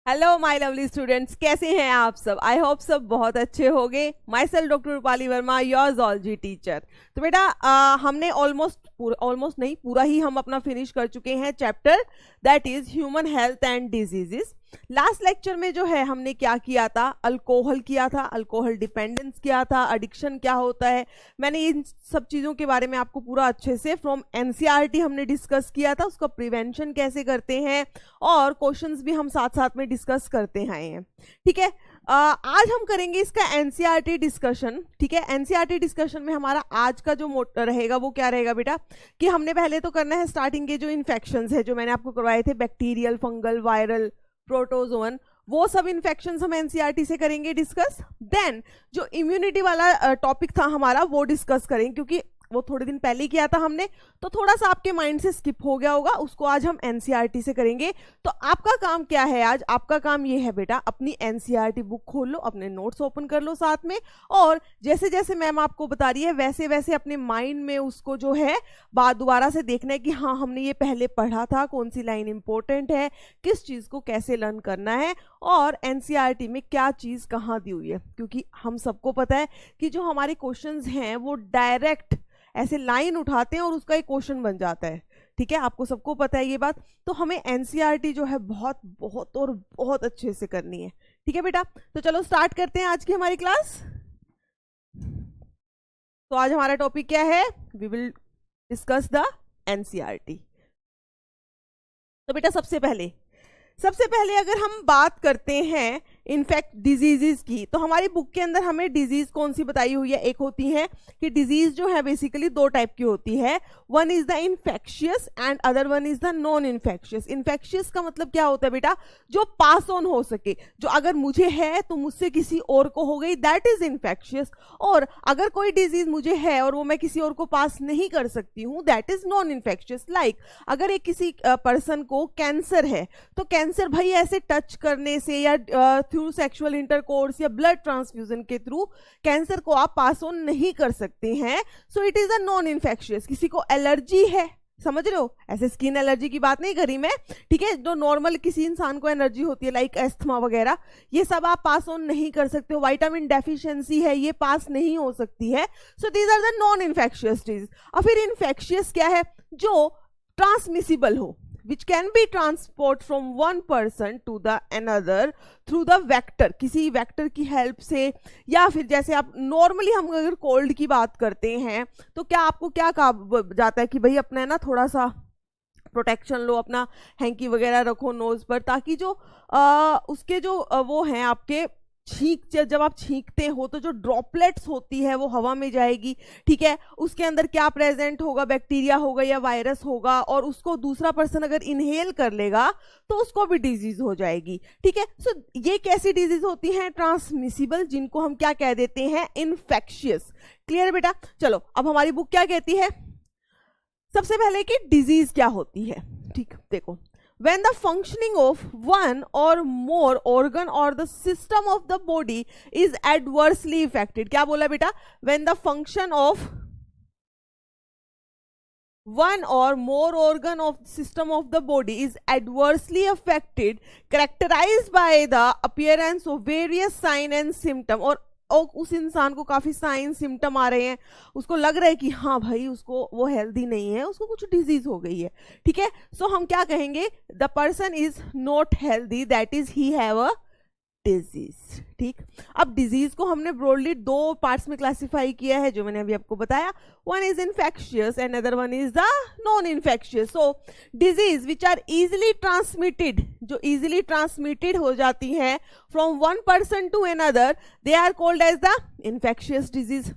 Hello my lovely students, कैसे हैं आप सब। आई होप सब बहुत अच्छे होंगे। My self doctor Rupali Verma, your zoology teacher. तो बेटा हमने ऑलमोस्ट नहीं, पूरा ही हम अपना फिनिश कर चुके हैं chapter that is human health and diseases. Last lecture में जो है हमने क्या किया था, अल्कोहल किया था, अल्कोहल डिपेंडेंस किया था, एडिक्शन क्या होता है। मैंने इन सब चीज़ों के बारे में आपको पूरा अच्छे से फ्रॉम एनसीईआरटी हमने डिस्कस किया था, उसका प्रिवेंशन कैसे करते हैं और क्वेश्चंस भी हम साथ साथ में डिस्कस करते आए हैं। ठीक है, आज हम करेंगे इसका एनसीईआरटी डिस्कशन। ठीक है, एनसीईआरटी डिस्कशन में हमारा आज का जो मोटो रहेगा वो क्या रहेगा बेटा, कि हमने पहले तो करना है स्टार्टिंग के जो इन्फेक्शंस है जो मैंने आपको करवाए थे, बैक्टीरियल, फंगल, वायरल, प्रोटोजोन, वो सब इन्फेक्शंस हम एनसीईआरटी से करेंगे डिस्कस। देन जो इम्यूनिटी वाला टॉपिक था हमारा वो डिस्कस करेंगे, क्योंकि वो थोड़े दिन पहले किया था हमने, तो थोड़ा सा आपके माइंड से स्किप हो गया होगा, उसको आज हम एनसीईआरटी से करेंगे। तो आपका काम क्या है आज, आपका काम ये है बेटा, अपनी एनसीईआरटी बुक खोल लो, अपने नोट्स ओपन कर लो साथ में, और जैसे जैसे मैम आपको बता रही है वैसे वैसे अपने माइंड में उसको जो है बात दोबारा से देखना है कि हाँ हमने ये पहले पढ़ा था, कौन सी लाइन इंपॉर्टेंट है, किस चीज़ को कैसे लर्न करना है और एनसीईआरटी में क्या चीज़ कहाँ दी हुई है। क्योंकि हम सबको पता है कि जो हमारे क्वेश्चंस हैं वो डायरेक्ट ऐसे लाइन उठाते हैं और उसका एक क्वेश्चन बन जाता है। ठीक है, आपको सबको पता है ये बात। तो हमें एनसीईआरटी जो है बहुत बहुत और बहुत अच्छे से करनी है। ठीक है बेटा, तो चलो स्टार्ट करते हैं आज की हमारी क्लास। तो आज हमारा टॉपिक क्या है, we will discuss the NCERT. तो बेटा सबसे पहले अगर हम बात करते हैं इनफैक्ट डिजीजेस की, तो हमारी बुक के अंदर हमें डिजीज कौन सी बताई हुई है। एक होती है कि डिजीज जो है बेसिकली दो टाइप की होती है, one is the infectious and other one is the non infectious. Infectious का मतलब क्या होता है बेटा, जो पास ऑन हो सके, जो अगर मुझे है तो मुझसे किसी और को हो गई, दैट इज इन्फेक्शियस। और अगर कोई डिजीज मुझे है और वो मैं किसी और को पास नहीं कर सकती हूँ, that is non infectious. Like अगर एक किसी पर्सन को कैंसर है, तो कैंसर भाई ऐसे टच करने से या थ्रू सेक्सुअल इंटरकोर्स या ब्लड ट्रांसफ्यूजन के थ्रू कैंसर को आप पास ऑन नहीं कर सकते हैं। सो it is a non infectious. किसी को एलर्जी है, समझ रहे हो, ऐसे स्किन एलर्जी की बात नहीं करी मैं, ठीक है, जो नॉर्मल किसी इंसान को एलर्जी होती है लाइक एस्थमा वगैरह, ये सब आप पास ऑन नहीं कर सकते हो। विटामिन डेफिशिएंसी है, ये पास नहीं हो सकती है। So these are the non infectious disease. और फिर इन्फेक्शियस क्या है, जो ट्रांसमिसिबल हो, which can be transport from one person to the another through the vector, किसी वेक्टर की हेल्प से, या फिर जैसे आप नॉर्मली हम अगर कोल्ड की बात करते हैं तो क्या आपको क्या कहा जाता है कि भाई अपना ना थोड़ा सा प्रोटेक्शन लो, अपना हैंकी वगैरह रखो नोज पर, ताकि जो उसके जो वो हैं आपके जब आप छींकते हो तो जो ड्रॉपलेट्स होती है वो हवा में जाएगी। ठीक है, उसके अंदर क्या प्रेजेंट होगा, बैक्टीरिया होगा या वायरस होगा, और उसको दूसरा पर्सन अगर इनहेल कर लेगा तो उसको भी डिजीज हो जाएगी। ठीक है, सो ये कैसी डिजीज होती हैं, ट्रांसमिसिबल, जिनको हम क्या कह देते हैं, इन्फेक्शियस। क्लियर बेटा, चलो अब हमारी बुक क्या कहती है, सबसे पहले कि डिजीज क्या होती है। ठीक, देखो, when the functioning of one or more organ or the system of the body is adversely affected, क्या बोला बेटा, when the function of one or more organ of system of the body is adversely affected, characterized by the appearance of various sign and symptom, और उस इंसान को काफी sign symptom आ रहे हैं, उसको लग रहा है कि हाँ भाई उसको वो हेल्दी नहीं है, उसको कुछ डिजीज हो गई है। ठीक है, सो हम क्या कहेंगे, the person is not healthy, that is he have a disease. ठीक, अब डिजीज को हमने ब्रॉडली दो पार्ट्स में क्लासिफाई किया है जो मैंने अभी आपको बताया, one is infectious and other one is the non infectious. So disease which are easily transmitted, जो इजिली ट्रांसमिटेड हो जाती हैं from one person to another, they are called as the infectious disease.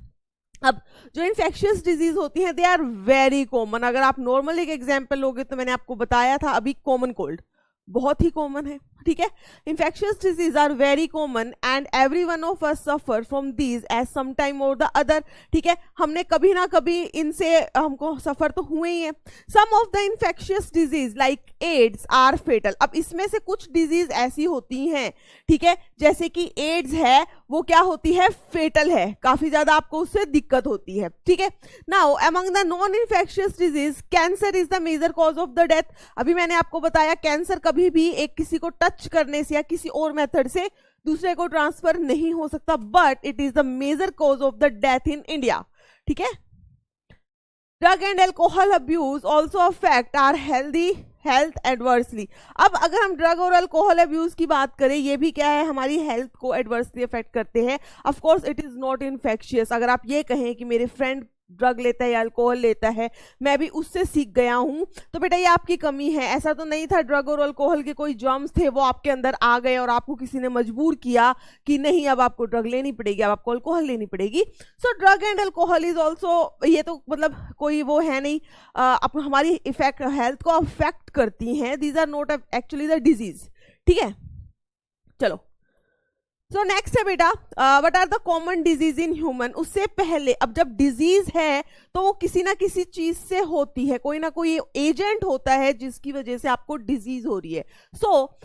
अब जो इन्फेक्शियस डिजीज होती हैं they are very common. अगर आप नॉर्मल एक एग्जाम्पल लोगे तो मैंने आपको बताया था अभी, कॉमन कोल्ड बहुत ही कॉमन है। ठीक है, infectious disease are very common and every one of us suffer from these as some time और द अदर। ठीक है, हमने कभी ना कभी इनसे हमको सफर तो हुए ही है। Some of the infectious disease like AIDS are fatal. अब इसमें से कुछ डिजीज ऐसी होती हैं, ठीक है, जैसे कि एड्स है, वो क्या होती है, फेटल है, काफी ज्यादा आपको उससे दिक्कत होती है, ठीक है। Now among the non infectious disease cancer is the major cause of the death. अभी मैंने आपको बताया कैंसर कभी भी एक किसी को टच करने से या किसी और मेथड से दूसरे को ट्रांसफर नहीं हो सकता, but it is the major cause of the death in India, ठीक है। Drug and alcohol abuse also affect our healthy health adversely. अब अगर हम ड्रग और अल्कोहल अब्यूज की बात करें, ये भी क्या है, हमारी हेल्थ को एडवर्सली अफेक्ट करते हैं। Of course it is not infectious. अगर आप ये कहें कि मेरे फ्रेंड ड्रग लेता है या अल्कोहल लेता है, मैं भी उससे सीख गया हूं, तो बेटा ये आपकी कमी है। ऐसा तो नहीं था ड्रग और अल्कोहल के कोई जर्म्स थे, वो आपके अंदर आ गए और आपको किसी ने मजबूर किया कि नहीं अब आपको ड्रग लेनी पड़ेगी, अब आपको अल्कोहल लेनी पड़ेगी। So drug and alcohol is also, ये तो मतलब कोई वो है नहीं, हमारी इफेक्ट हेल्थ को अफेक्ट करती हैं। These are not actually the disease, ठीक है। चलो सो नेक्स्ट है बेटा, what are the common disease in human. उससे पहले, अब जब डिजीज है तो वो किसी ना किसी चीज से होती है, कोई ना कोई एजेंट होता है जिसकी वजह से आपको डिजीज हो रही है। सो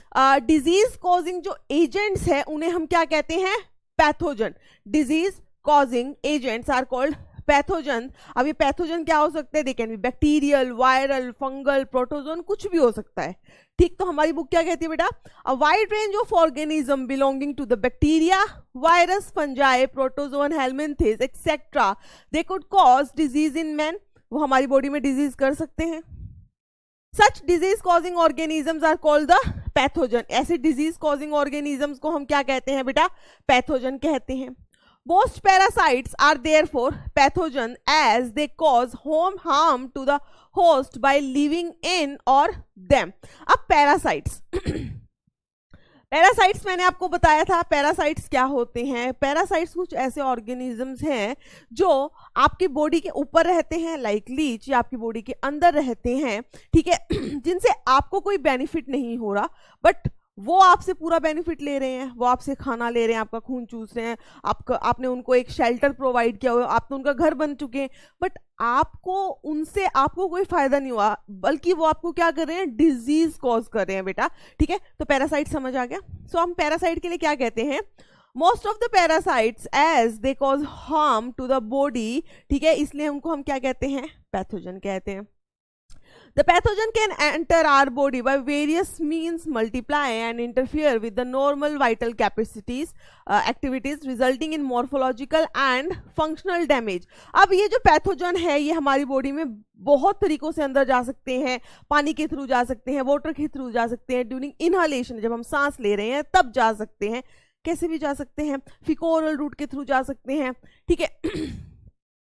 डिजीज कॉजिंग जो एजेंट्स है उन्हें हम क्या कहते हैं, pathogen. Disease causing agents are called pathogen. अब ये पैथोजन क्या हो सकते हैं, they can be bacterial, viral, fungal, protozoan, कुछ भी हो सकता है, ठीक। तो हमारी बुक क्या कहती है बेटा, a wide range of organism belonging to the bacteria, virus, fungi, protozoan, helminthes etcetera, they could cause disease in man. वो हमारी बॉडी में डिजीज कर सकते हैं। Such disease causing organisms are called the pathogen. ऐसे डिजीज कॉजिंग ऑर्गेनिजम्स को हम क्या कहते हैं बेटा, पैथोजन कहते हैं। Most parasites are therefore pathogen as they cause harm to the host by living in or them. अब parasites पैरासाइट्स मैंने आपको बताया था, पैरासाइट्स क्या होते हैं। पैरासाइट्स कुछ ऐसे ऑर्गेनिजम्स हैं जो आपकी बॉडी के ऊपर रहते हैं, लाइक लीच, या आपकी बॉडी के अंदर रहते हैं, ठीक है, जिनसे आपको कोई बेनिफिट नहीं हो रहा, बट वो आपसे पूरा बेनिफिट ले रहे हैं। वो आपसे खाना ले रहे हैं, आपका खून चूस रहे हैं, आपने उनको एक शेल्टर प्रोवाइड किया हुआ, आप तो उनका घर बन चुके हैं, बट आपको कोई फायदा नहीं हुआ, बल्कि वो आपको क्या कर रहे हैं, डिजीज कॉज कर रहे हैं बेटा, ठीक है। तो पैरासाइट समझ आ गया। सो हम पैरासाइट के लिए क्या कहते हैं, most of the parasites as they cause harm to the body, ठीक है, इसलिए उनको हम क्या कहते हैं, पैथोजन कहते हैं। The pathogen can enter our body by various means, multiply and interfere with the normal vital capacities, activities, resulting in morphological and functional damage. अब ये जो पैथोजन है ये हमारी बॉडी में बहुत तरीकों से अंदर जा सकते हैं, पानी के थ्रू जा सकते हैं, वाटर के थ्रू जा सकते हैं, ड्यूरिंग इनहेलेशन, जब हम सांस ले रहे हैं तब जा सकते हैं, कैसे भी जा सकते हैं, फिकोरल रूट के थ्रू जा सकते हैं, ठीक है।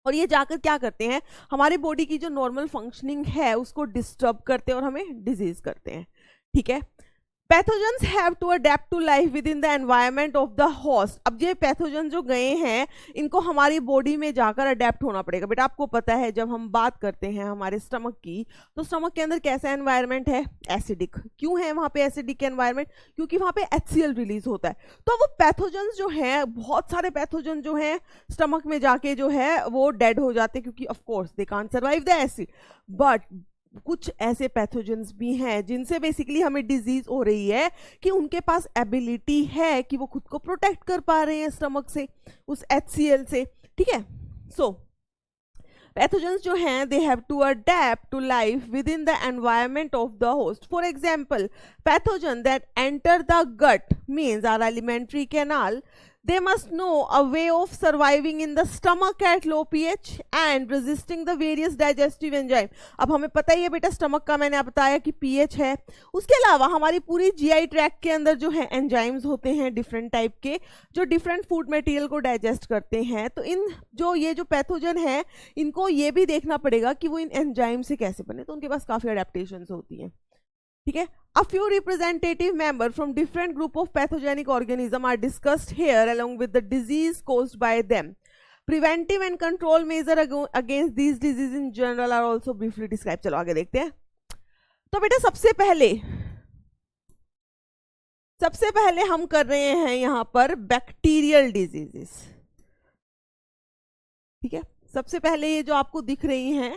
और ये जाकर क्या करते हैं, हमारी बॉडी की जो नॉर्मल फंक्शनिंग है उसको डिस्टर्ब करते हैं और हमें डिजीज करते हैं, ठीक है। Pathogens have to adapt to life with in the environment of the host. अब ये पैथोजन जो गए हैं इनको हमारी बॉडी में जाकर अडेप्ट होना पड़ेगा। बेटा आपको पता है जब हम बात करते हैं हमारे स्टमक की, तो स्टमक के अंदर कैसा एनवायरमेंट है, एसिडिक। क्यों है वहां पे एसिडिक एनवायरमेंट, क्योंकि वहां पे HCl रिलीज होता है। तो वो पैथोजेंस जो हैं, बहुत सारे पैथोजन जो हैं स्टमक में जाके जो है वो डेड हो जाते हैं, क्योंकि of course they can't survive the acid. But कुछ ऐसे पैथोजेंस भी हैं जिनसे बेसिकली हमें डिजीज हो रही है कि उनके पास एबिलिटी है कि वो खुद को प्रोटेक्ट कर पा रहे हैं स्टमक से, उस HCl से, ठीक है। सो पैथोजेंस जो हैं they have to adapt to life with in the environment of the host. For example, pathogen that enter the gut means or alimentary canal, they must know a way of surviving in the stomach at low pH and resisting the various digestive enzyme। अब हमें पता ही है बेटा stomach का, मैंने आप बताया कि pH है। उसके अलावा हमारी पूरी GI ट्रैक्ट के अंदर जो है एंजाइम्स होते हैं डिफरेंट टाइप के, जो डिफरेंट फूड मटेरियल को डाइजेस्ट करते हैं। तो ये जो पैथोजन है इनको ये भी देखना पड़ेगा कि वो इन एंजाइम से कैसे बने, तो उनके पास काफी अडेप्टेशंस होती हैं, ठीक है। A few representative members from different group of pathogenic organism are discussed here along with the disease caused by them. Preventive and control measure against these diseases in general are also briefly described. चलो आगे देखते हैं। तो बेटा सबसे पहले हम कर रहे हैं यहां पर बैक्टीरियल डिजीजेस, ठीक है। सबसे पहले ये जो आपको दिख रही हैं,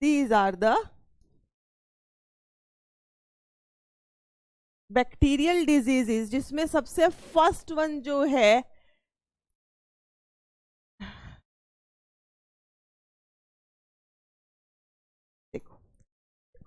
these are the bacterial diseases जिसमें सबसे फर्स्ट वन जो है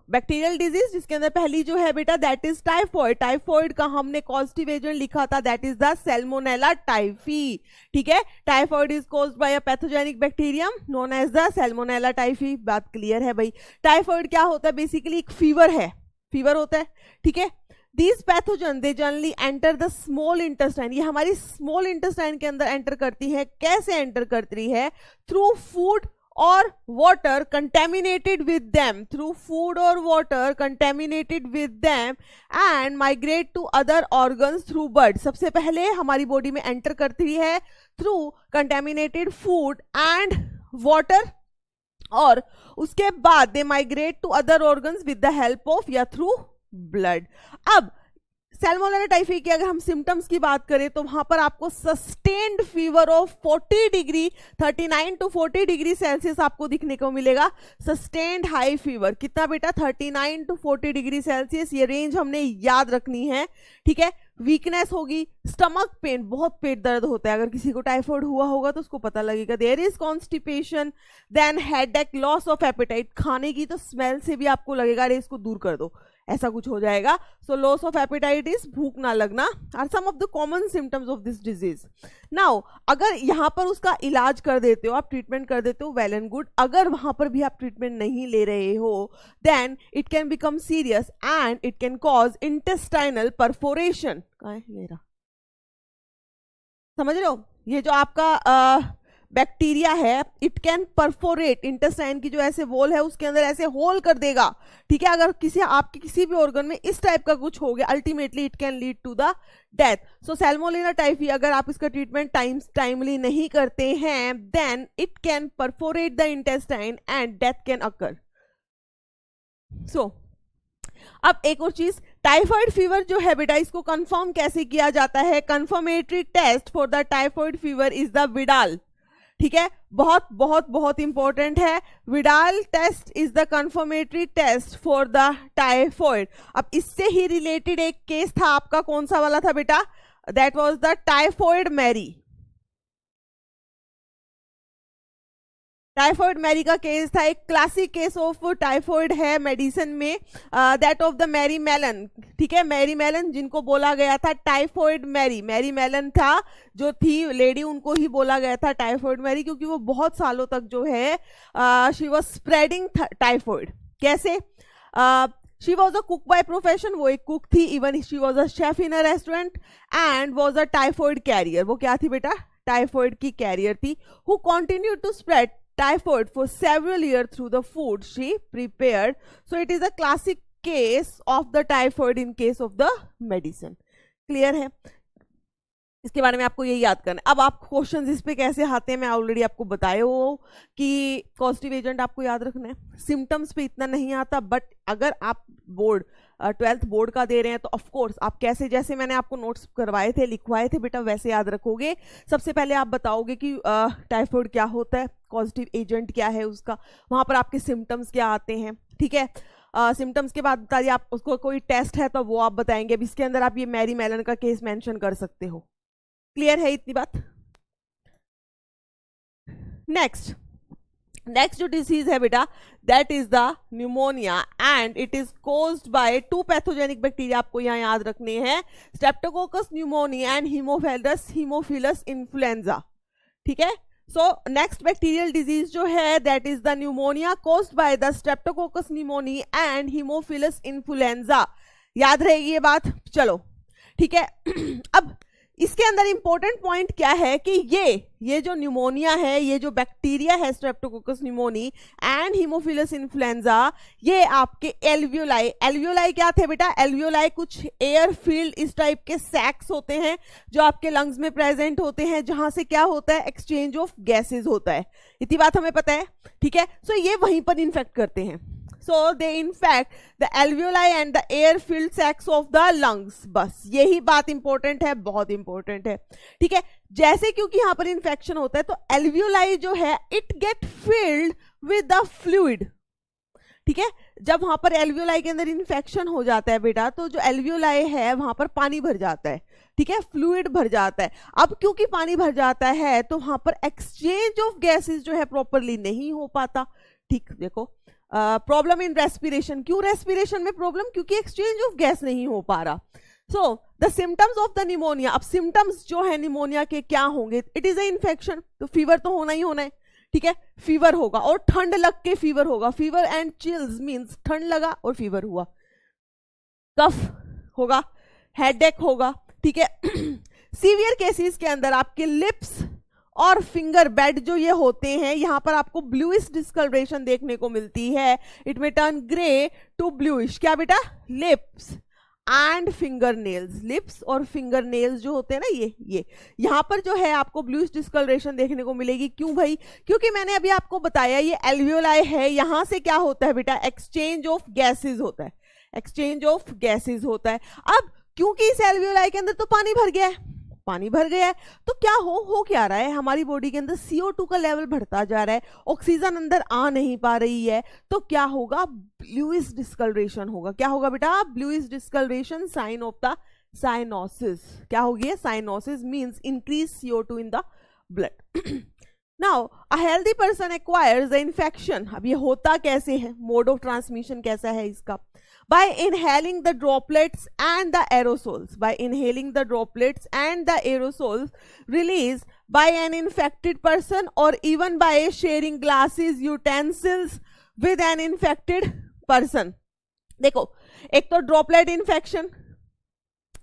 बैक्टीरियल डिजीज, जिसके अंदर पहली जो है बेटा दैट इज टाइफॉइड। टाइफॉइड का हमने कॉजेटिव एजेंट लिखा था that is the salmonella typhi. ठीक है, typhoid is caused by a pathogenic bacterium known as the salmonella typhi. बात क्लियर है भाई। टाइफॉइड क्या होता है? बेसिकली एक फीवर है, फीवर होता है। ठीक है, these pathogen they generally enter the small intestine, ये हमारी स्मॉल इंटेस्टाइन के अंदर एंटर करती है। कैसे एंटर करती है? Through food or water contaminated with them, through food or water contaminated with them and migrate to other organs through blood। सबसे पहले हमारी बॉडी में एंटर करती है through contaminated food and water, और उसके बाद they migrate to other organs with the help of या थ्रू ब्लड। अब सैल्मोनेला टाइफी की अगर हम सिम्टम्स की बात करें तो वहां पर आपको sustained fever of 40 degree 39 to 40 degree celsius आपको दिखने को मिलेगा। सस्टेन्ड हाई फीवर कितना बेटा? 39 टू 40 डिग्री सेल्सियस, ये रेंज हमने याद रखनी है। ठीक है, वीकनेस होगी, स्टमक पेन, बहुत पेट दर्द होता है, अगर किसी को टाइफॉइड हुआ होगा तो उसको पता लगेगा। There is constipation, then headache, loss of appetite, खाने की तो स्मेल से भी आपको लगेगा अरे इसको दूर कर दो, ऐसा कुछ हो जाएगा। सो लॉस ऑफ एपेटाइटिस, भूख ना लगना, are some of the common symptoms of this disease. Now अगर यहां पर उसका इलाज कर देते हो, आप ट्रीटमेंट कर देते हो, वेल एंड गुड। अगर वहां पर भी आप ट्रीटमेंट नहीं ले रहे हो then it can become serious and it can cause intestinal perforation. मेरा समझ रहे हो? ये जो आपका बैक्टीरिया है इट कैन परफोरेट, इंटेस्टाइन की जो ऐसे वॉल है उसके अंदर ऐसे होल कर देगा। ठीक है, अगर आपके किसी भी ऑर्गन में इस टाइप का कुछ हो गया ultimately it can lead to the death. So salmonella typhi अगर आप इसका ट्रीटमेंट टाइमली नहीं करते हैं then it can perforate the intestine and death can occur. So अब एक और चीज, टाइफॉइड फीवर जो है बेटा इसको कंफर्म कैसे किया जाता है? Confirmatory test for the typhoid fever is the Widal. ठीक है, बहुत बहुत बहुत इंपॉर्टेंट है। Widal test is the confirmatory test for the typhoid. अब इससे ही रिलेटेड एक केस था आपका, कौन सा वाला था बेटा? That was the typhoid Mary. Typhoid Mary का केस था, एक क्लासिक केस ऑफ टाइफॉइड है मेडिसिन में, that of the Mary Mallon. ठीक है, मैरी मेलन जिनको बोला गया था टाइफॉइड मैरी, मैरी मेलन था जो थी लेडी, उनको ही बोला गया था टाइफॉइड मैरी, क्योंकि वो बहुत सालों तक जो है शी वाज स्प्रेडिंग टाइफॉइड। कैसे? She was a cook by profession, वो एक कुक थी, even she was a chef in a restaurant and was a typhoid carrier. वो क्या थी बेटा? टाइफॉइड की कैरियर थी, who continue to spread typhoid for several years through the food she prepared. So it is a classic case of the typhoid in case of the medicine. Clear है? इसके बारे में आपको ये याद करना है। अब आप क्वेश्चंस इस पे कैसे आते हैं मैं ऑलरेडी आपको बताया हो कि कॉजेटिव एजेंट आपको याद रखना है, सिम्टम्स पे इतना नहीं आता, बट अगर आप बोर्ड 12th बोर्ड का दे रहे हैं तो ऑफ कोर्स आप कैसे, जैसे मैंने आपको नोट्स करवाए थे, लिखवाए थे बेटा, वैसे याद रखोगे। सबसे पहले आप बताओगे कि टाइफॉइड क्या होता है, पॉजिटिव एजेंट क्या है उसका, वहां पर आपके सिम्टम्स क्या आते हैं। ठीक है, सिम्टम्स के बाद बताइए आप उसको कोई टेस्ट है तो वो आप बताएंगे। अब इसके अंदर आप ये मैरी मेलन का केस मेंशन कर सकते हो। क्लियर है इतनी बात? नेक्स्ट जो डिसीज है बेटा that is the pneumonia and it is caused by 2 pathogenic bacteria, आपको यहाँ याद रखने हैं, Streptococcus pneumonia and Haemophilus influenza. ठीक है, सो नेक्स्ट बैक्टीरियल डिजीज जो है that is the pneumonia caused by the Streptococcus pneumoniae and Haemophilus influenza. याद रहेगी ये बात? चलो ठीक है। अब इसके अंदर इंपॉर्टेंट पॉइंट क्या है कि ये जो न्यूमोनिया है, ये जो बैक्टीरिया है Streptococcus pneumoniae and Haemophilus influenza, ये आपके एल्वियोलाई क्या थे बेटा? एल्वियोलाई कुछ एयर फील्ड इस टाइप के सैक्स होते हैं जो आपके लंग्स में प्रेजेंट होते हैं, जहां से क्या होता है? एक्सचेंज ऑफ गैसेज होता है। इतनी बात हमें पता है। ठीक है, सो ये वहीं पर इन्फेक्ट करते हैं। So they infect the alveoli and the air filled sacs of the lungs। बस यही बात इंपॉर्टेंट है, बहुत इंपॉर्टेंट है। ठीक है, जैसे क्योंकि यहां पर इंफेक्शन होता है तो alveoli जो है it get filled with the fluid. ठीक है। जब वहां पर एल्वियोलाई के अंदर इन्फेक्शन हो जाता है बेटा, तो जो एल्वियोलाई है वहां पर पानी भर जाता है, ठीक है, फ्लूइड भर जाता है। अब क्योंकि पानी भर जाता है तो वहां पर एक्सचेंज ऑफ गैसेस जो है प्रॉपरली नहीं हो पाता। ठीक, देखो प्रॉब्लम इन रेस्पिरेशन, क्यों रेस्पिरेशन में प्रॉब्लम? क्योंकि एक्सचेंज ऑफ गैस नहीं हो पा रहा। So the symptoms of the pneumonia, अब सिम्टम्स जो है निमोनिया के क्या होंगे? इट इज ए इन्फेक्शन, तो फीवर तो होना ही होना है, ठीक है, फीवर होगा और ठंड लग के फीवर होगा। फीवर एंड चिल्स मींस ठंड लगा और फीवर हुआ। कफ होगा, हेडेक होगा, ठीक है। सीवियर केसेस के अंदर आपके लिप्स और फिंगर बेड जो ये होते हैं, यहां पर आपको ब्लूइश डिस्कलरेशन देखने को मिलती है। इट में टर्न ग्रे टू ब्लूइश। क्या बेटा? Lips and finger nails, lips और फिंगर नेल्स जो होते हैं ना, ये यहां पर जो है आपको ब्लूइश डिस्कलरेशन देखने को मिलेगी। क्यों भाई? क्योंकि मैंने अभी आपको बताया ये एल्वियोलाई है, यहां से क्या होता है बेटा? एक्सचेंज ऑफ गैसेस होता है, एक्सचेंज ऑफ गैसेस होता है। अब क्योंकि इस एल्वियोलाई के अंदर तो पानी भर गया है, पानी भर गया है, तो क्या हो क्या रहा है? हमारी बॉडी के अंदर CO2 का लेवल बढ़ता जा रहा है, ऑक्सीजन अंदर आ नहीं पा रही है, तो क्या होगा? ब्लूइश डिस्कलरेशन होगा। क्या होगा बेटा? Bluish discoloration, sign of the cyanosis. क्या होगी? Cyanosis means increase CO2 in the blood. Now a healthy person acquires the infection. अब ये होता कैसे है? मोड ऑफ ट्रांसमिशन कैसा है इसका? by inhaling the droplets and the aerosols, by inhaling the droplets and the aerosols released by an infected person or even by sharing glasses utensils with an infected person। देखो, एक तो droplet infection,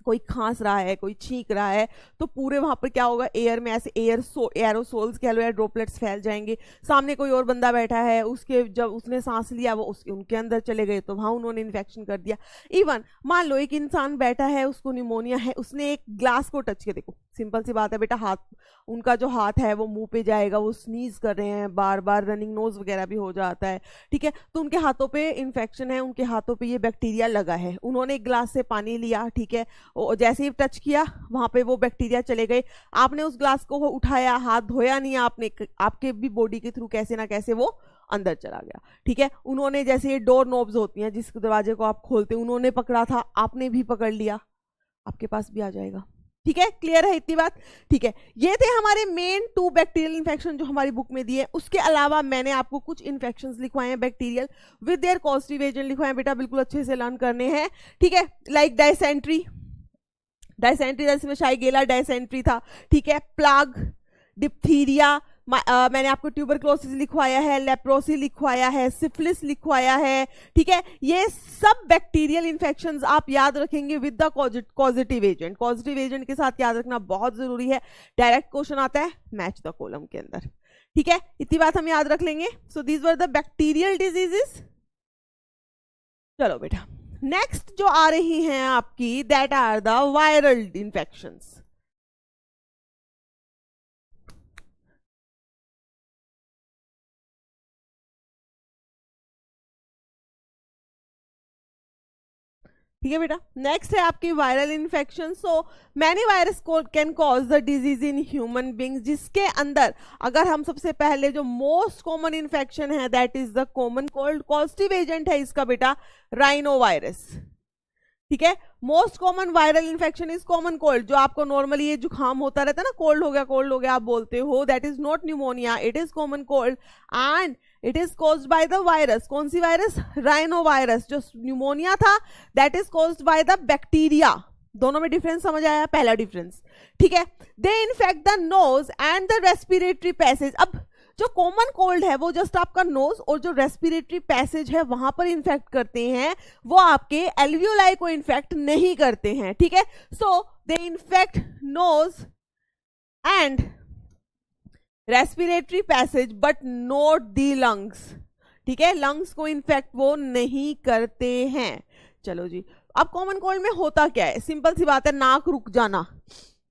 कोई खांस रहा है, कोई छींक रहा है, तो पूरे वहां पर क्या होगा? एयर में ऐसे एरोसोल्स कह लो या ड्रॉपलेट्स फैल जाएंगे। सामने कोई और बंदा बैठा है, उसके जब उसने सांस लिया वो उनके अंदर चले गए, तो वहां उन्होंने इन्फेक्शन कर दिया। इवन मान लो एक इंसान बैठा है, उसको निमोनिया है, उसने एक ग्लास को टच किया, देखो सिंपल सी बात है बेटा, हाथ, उनका जो हाथ है वो मुंह पे जाएगा, वो स्नीज कर रहे हैं बार बार, रनिंग नोज वगैरह भी हो जाता है, ठीक है, तो उनके हाथों पे इन्फेक्शन है, उनके हाथों पे ये बैक्टीरिया लगा है। उन्होंने एक ग्लास से पानी लिया, ठीक है, जैसे ही टच किया वहां पे वो बैक्टीरिया चले गए। आपने उस ग्लास को उठाया, हाथ धोया नहीं आपने, आपके भी बॉडी के थ्रू कैसे ना कैसे वो अंदर चला गया, ठीक है। उन्होंने जैसे ये डोर नॉब्स होती हैं जिस दरवाजे को आप खोलते, उन्होंने पकड़ा था, आपने भी पकड़ लिया, आपके पास भी आ जाएगा। ठीक है, क्लियर है इतनी बात? ठीक है, ये थे हमारे मेन 2 बैक्टीरियल इन्फेक्शन जो हमारी बुक में दिए। उसके अलावा मैंने आपको कुछ इन्फेक्शंस लिखवाए हैं bacterial with their causative agent लिखवाए हैं बेटा, बिल्कुल अच्छे से लर्न करने हैं, ठीक है। लाइक डायसेंट्री, डायसेंट्री जैसे शाइगेला डायसेंट्री था, ठीक है, प्लाग, डिप्थीरिया, मैंने आपको ट्यूबरक्लोसिस लिखवाया है, लेप्रोसी लिखवाया है, सिफिलिस लिखवाया है, ठीक है। ये सब बैक्टीरियल इन्फेक्शंस आप याद रखेंगे with the causative agent. Causative agent के साथ याद रखना बहुत जरूरी है, डायरेक्ट क्वेश्चन आता है मैच द कॉलम के अंदर, ठीक है, इतनी बात हम याद रख लेंगे। So these were the bacterial diseases. चलो बेटा, नेक्स्ट जो आ रही हैं आपकी, that are the viral infections. ठीक है बेटा, नेक्स्ट है आपकी viral infection. So many virus can cause the disease in human beings, जिसके अंदर अगर हम सबसे पहले जो मोस्ट कॉमन इन्फेक्शन है that is the common cold. Positive agent है इसका बेटा राइनो वायरस, ठीक है। Most common viral infection is common cold, जो आपको नॉर्मली ये जुकाम होता रहता है ना, कोल्ड हो गया आप बोलते हो, that is not pneumonia, it is common cold and it is caused by the virus. कौन सी वायरस? Rhino virus. जो न्यूमोनिया था that is caused by the bacteria. दोनों में डिफरेंस समझ आया? पहला डिफरेंस, ठीक है। They infect the nose and the respiratory passage. अब जो कॉमन कोल्ड है वो जस्ट आपका नोज और जो रेस्पिरेटरी पैसेज है वहां पर इन्फेक्ट करते हैं, वो आपके एल्वियोलाई को इन्फेक्ट नहीं करते हैं, ठीक है। So they infect nose and respiratory passage but not the lungs, ठीक है, लंग्स को इन्फेक्ट वो नहीं करते हैं। चलो जी, अब कॉमन कोल्ड में होता क्या है? सिंपल सी बात है, नाक रुक जाना,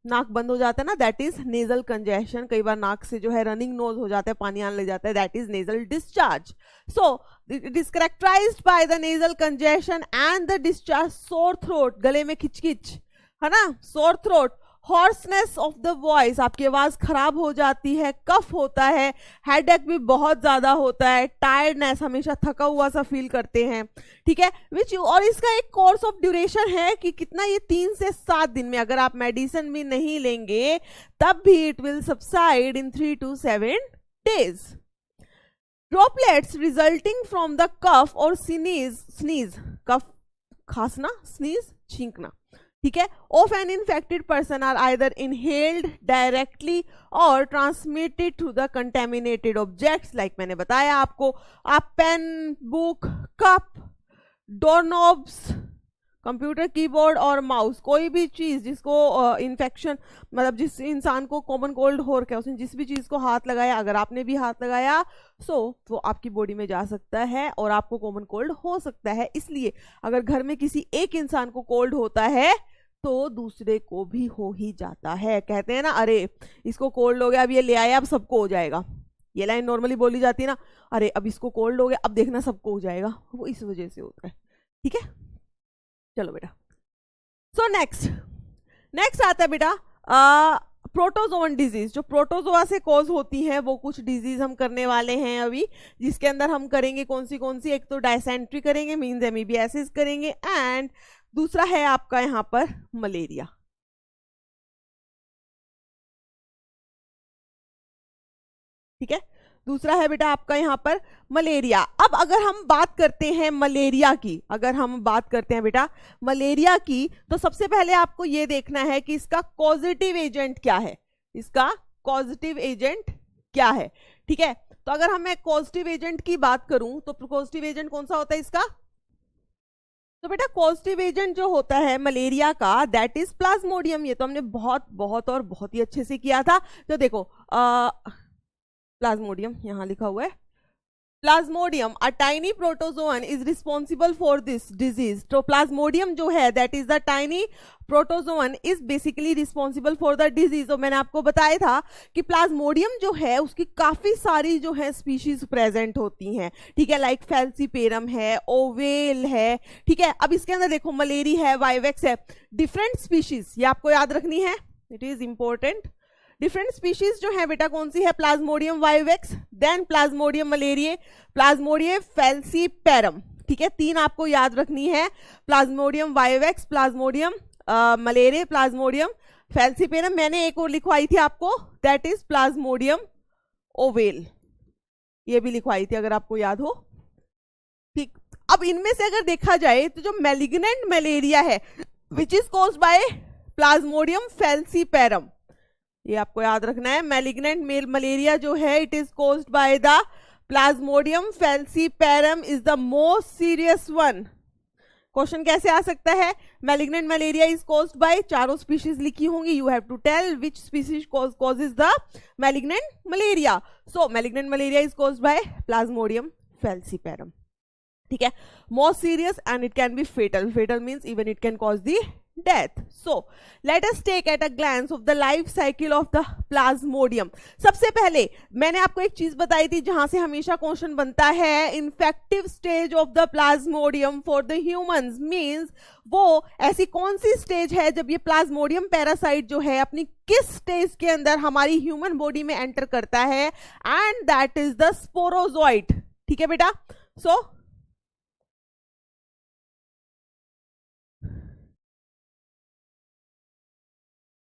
नाक बंद हो जाता है ना, दैट इज नेजल कंजेशन। कई बार नाक से जो है रनिंग नोज हो जाता है, पानी आने लग जाता है, that is nasal discharge. So it is characterized by the nasal congestion and the discharge, sore throat, गले में खिचखिच है ना, sore throat, hoarseness of the voice, आपकी आवाज खराब हो जाती है, कफ होता है, हेडेक भी बहुत ज्यादा होता है, टायर्डनेस, हमेशा थका हुआ सा फील करते हैं, ठीक है, और इसका एक कोर्स ऑफ ड्यूरेशन है कि कितना, ये 3 से 7 दिन में, अगर आप मेडिसिन भी नहीं लेंगे तब भी it will subside in 3 to 7 days. Droplets resulting from the cough or sneeze, cough, खांसना, sneeze, छींकना, ठीक है, of an infected person are either inhaled directly or transmitted through the contaminated objects, like मैंने बताया आपको, आप pen, book, cup, doorknobs, computer keyboard और mouse, कोई भी चीज जिसको इन्फेक्शन, मतलब जिस इंसान को कॉमन कोल्ड हो रखा है उसने जिस भी चीज को हाथ लगाया, अगर आपने भी हाथ लगाया वो आपकी बॉडी में जा सकता है और आपको कॉमन कोल्ड हो सकता है। इसलिए अगर घर में किसी एक इंसान को कोल्ड होता है तो दूसरे को भी हो ही जाता है। कहते हैं ना, अरे इसको कोल्ड हो गया, अब ये ले आया, अब सबको हो जाएगा, ये लाइन नॉर्मली बोली जाती है ना, अरे अब इसको कोल्ड हो गया, अब देखना सबको हो जाएगा, वो इस वजह से होता है, ठीक है। चलो बेटा, सो नेक्स्ट आता है बेटा प्रोटोजोन डिजीज। जो प्रोटोजोआ से कॉज होती है वो कुछ डिजीज हम करने वाले हैं अभी, जिसके अंदर हम करेंगे कौन सी, एक तो डायसेंट्री करेंगे, मींस एमीबियासिस करेंगे, एंड दूसरा है आपका यहां पर मलेरिया, ठीक है, दूसरा है बेटा आपका यहां पर मलेरिया। अब अगर हम बात करते हैं मलेरिया की, बेटा मलेरिया की, तो सबसे पहले आपको ये देखना है कि इसका कॉजेटिव एजेंट क्या है, ठीक है। तो अगर हम कॉजेटिव एजेंट की बात करूं तो पॉजिटिव एजेंट कौन सा होता है इसका, तो बेटा पॉजिटिव एजेंट जो होता है मलेरिया का, दैट इज प्लाज्मोडियम। ये तो हमने बहुत ही अच्छे से किया था। तो देखो प्लाज्मोडियम यहां लिखा हुआ है, Plasmodium a tiny protozoan is responsible for this disease. तो प्लाज्मोडियम जो है that is the tiny protozoan is basically responsible for the disease. और मैंने आपको बताया था कि प्लाज्मोडियम जो है उसकी काफी सारी जो है स्पीशीज प्रेजेंट होती हैं, ठीक है, लाइक फैल्सीपेरम है, ओवेल है, ठीक है। अब इसके अंदर देखो मलेरी है, वाइवेक्स है, डिफरेंट स्पीशीज, ये आपको याद रखनी है, it is important. Different species जो है बेटा कौन सी है, plasmodium vivax, then plasmodium malariae, plasmodium falciparum, ठीक है, 3 आपको याद रखनी है, plasmodium vivax, plasmodium malaria, plasmodium falciparum. मैंने एक और लिखवाई थी आपको, दैट इज प्लाज्मोडियम ओवेल, ये भी लिखवाई थी अगर आपको याद हो, ठीक। अब इनमें से अगर देखा जाए तो जो मैलिग्नेंट मलेरिया है which is caused by plasmodium falciparum, ये आपको याद रखना है, मैलिग्नेंट मेल मलेरिया जो है it is caused by the plasmodium falciparum is the most serious one. Question कैसे आ सकता है, malignant malaria is caused by, चारों स्पीशीज लिखी होंगी, you have to tell which species causes the malignant malaria. So malignant malaria is caused by plasmodium falciparum, ठीक है, most serious and it can be fatal means even it can cause the death. So let us take at a glance of the life cycle of the plasmodium. सबसे पहले मैंने आपको एक चीज बताई थी जहां से हमेशा क्वेश्चन बनता है, infective stage of the Plasmodium for the humans, means वो ऐसी कौन सी स्टेज है जब ये प्लाज्मोडियम पैरासाइट जो है अपनी किस स्टेज के अंदर हमारी ह्यूमन बॉडी में एंटर करता है, and that is the sporozoite, ठीक है बेटा। सो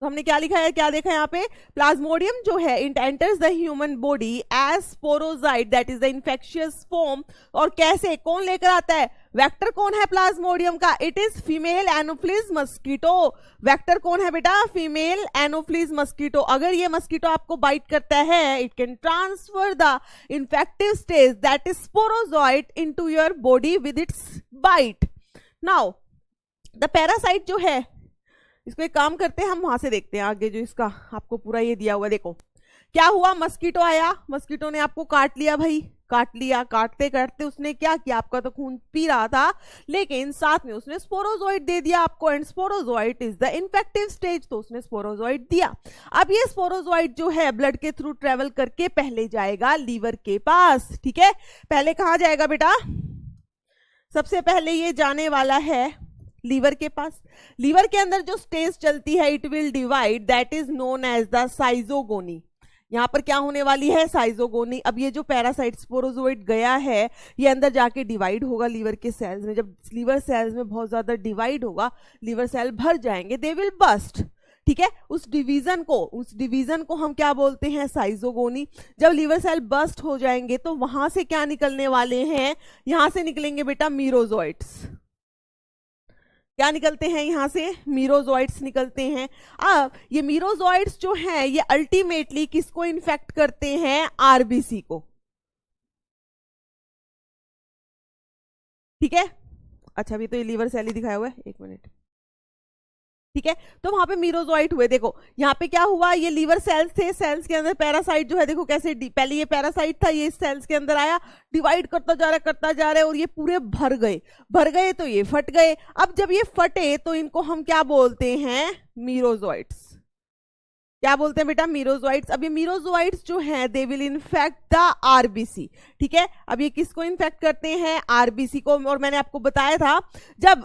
तो हमने क्या लिखा है, क्या देखा है यहाँ पे, प्लाज्मोडियम जो है it enters the human body as sporozoite, that is the infectious form. और कैसे, कौन लेकर आता है, वेक्टर कौन है प्लाज्मोडियम का, it is female Anopheles mosquito. Vector कौन है बेटा, फीमेल एनोफिलिस मस्कीटो। अगर ये मस्कीटो आपको बाइट करता है it can transfer the infective stage that is sporozoite into your body with its bite. Now the parasite जो है, इसको एक काम करते हैं, हम वहां से देखते हैं आगे जो इसका आपको पूरा ये दिया हुआ। देखो क्या हुआ, मस्कीटो आया, मस्कीटो ने आपको काट लिया भाई, काट लिया, काटते काटते उसने क्या किया, आपका तो खून पी रहा था लेकिन साथ में उसने स्पोरोजोइट दे दिया आपको, and sporozoite is the infective stage, तो उसने स्पोरोजोइट दिया। अब ये स्पोरोजोइट जो है ब्लड के थ्रू ट्रेवल करके पहले जाएगा लीवर के पास, ठीक है। पहले कहां जाएगा बेटा, सबसे पहले ये जाने वाला है लीवर के पास। लीवर के अंदर जो स्टेज चलती है it will divide, that is known as the schizogony. यहाँ पर क्या होने वाली है, साइजोगोनी। अब ये जो पैरासाइट स्पोरोजोइट गया है ये अंदर जाके डिवाइड होगा लीवर के सेल्स में। जब लीवर सेल्स में बहुत ज्यादा डिवाइड होगा, लीवर सेल भर जाएंगे, दे विल बस्ट। ठीक है, उस डिवीजन को हम क्या बोलते हैं, साइजोगोनी। जब लीवर सेल बस्ट हो जाएंगे तो वहां से क्या निकलने वाले हैं, यहां से निकलेंगे बेटा मीरोजोइट्स। क्या निकलते हैं यहां से, मीरोजोइट्स निकलते हैं। अब ये मीरोजोइट्स जो हैं ये अल्टीमेटली किसको इन्फेक्ट करते हैं, आरबीसी को। ठीक है, अच्छा अभी तो ये लीवर सेल ही दिखाया हुआ है, एक मिनट। ठीक है, तो वहां पे मीरोजोइट हुए। देखो यहाँ पे क्या हुआ, ये लीवर सेल्स थे, सेल्स के अंदर पैरासाइट जो है, देखो कैसे पहले ये पैरासाइट था, ये सेल्स के अंदर आया, डिवाइड करता जा रहा है और ये पूरे भर गए तो ये फट गए। अब जब ये फटे तो इनको हम क्या बोलते हैं, मीरोजोइट्स। क्या बोलते हैं बेटा, मीरोजोइट्स। अब ये मीरोजोइट्स जो हैं they will infect the RBC. ठीक है, अब ये किसको इन्फेक्ट करते हैं, आरबीसी को। और मैंने आपको बताया था जब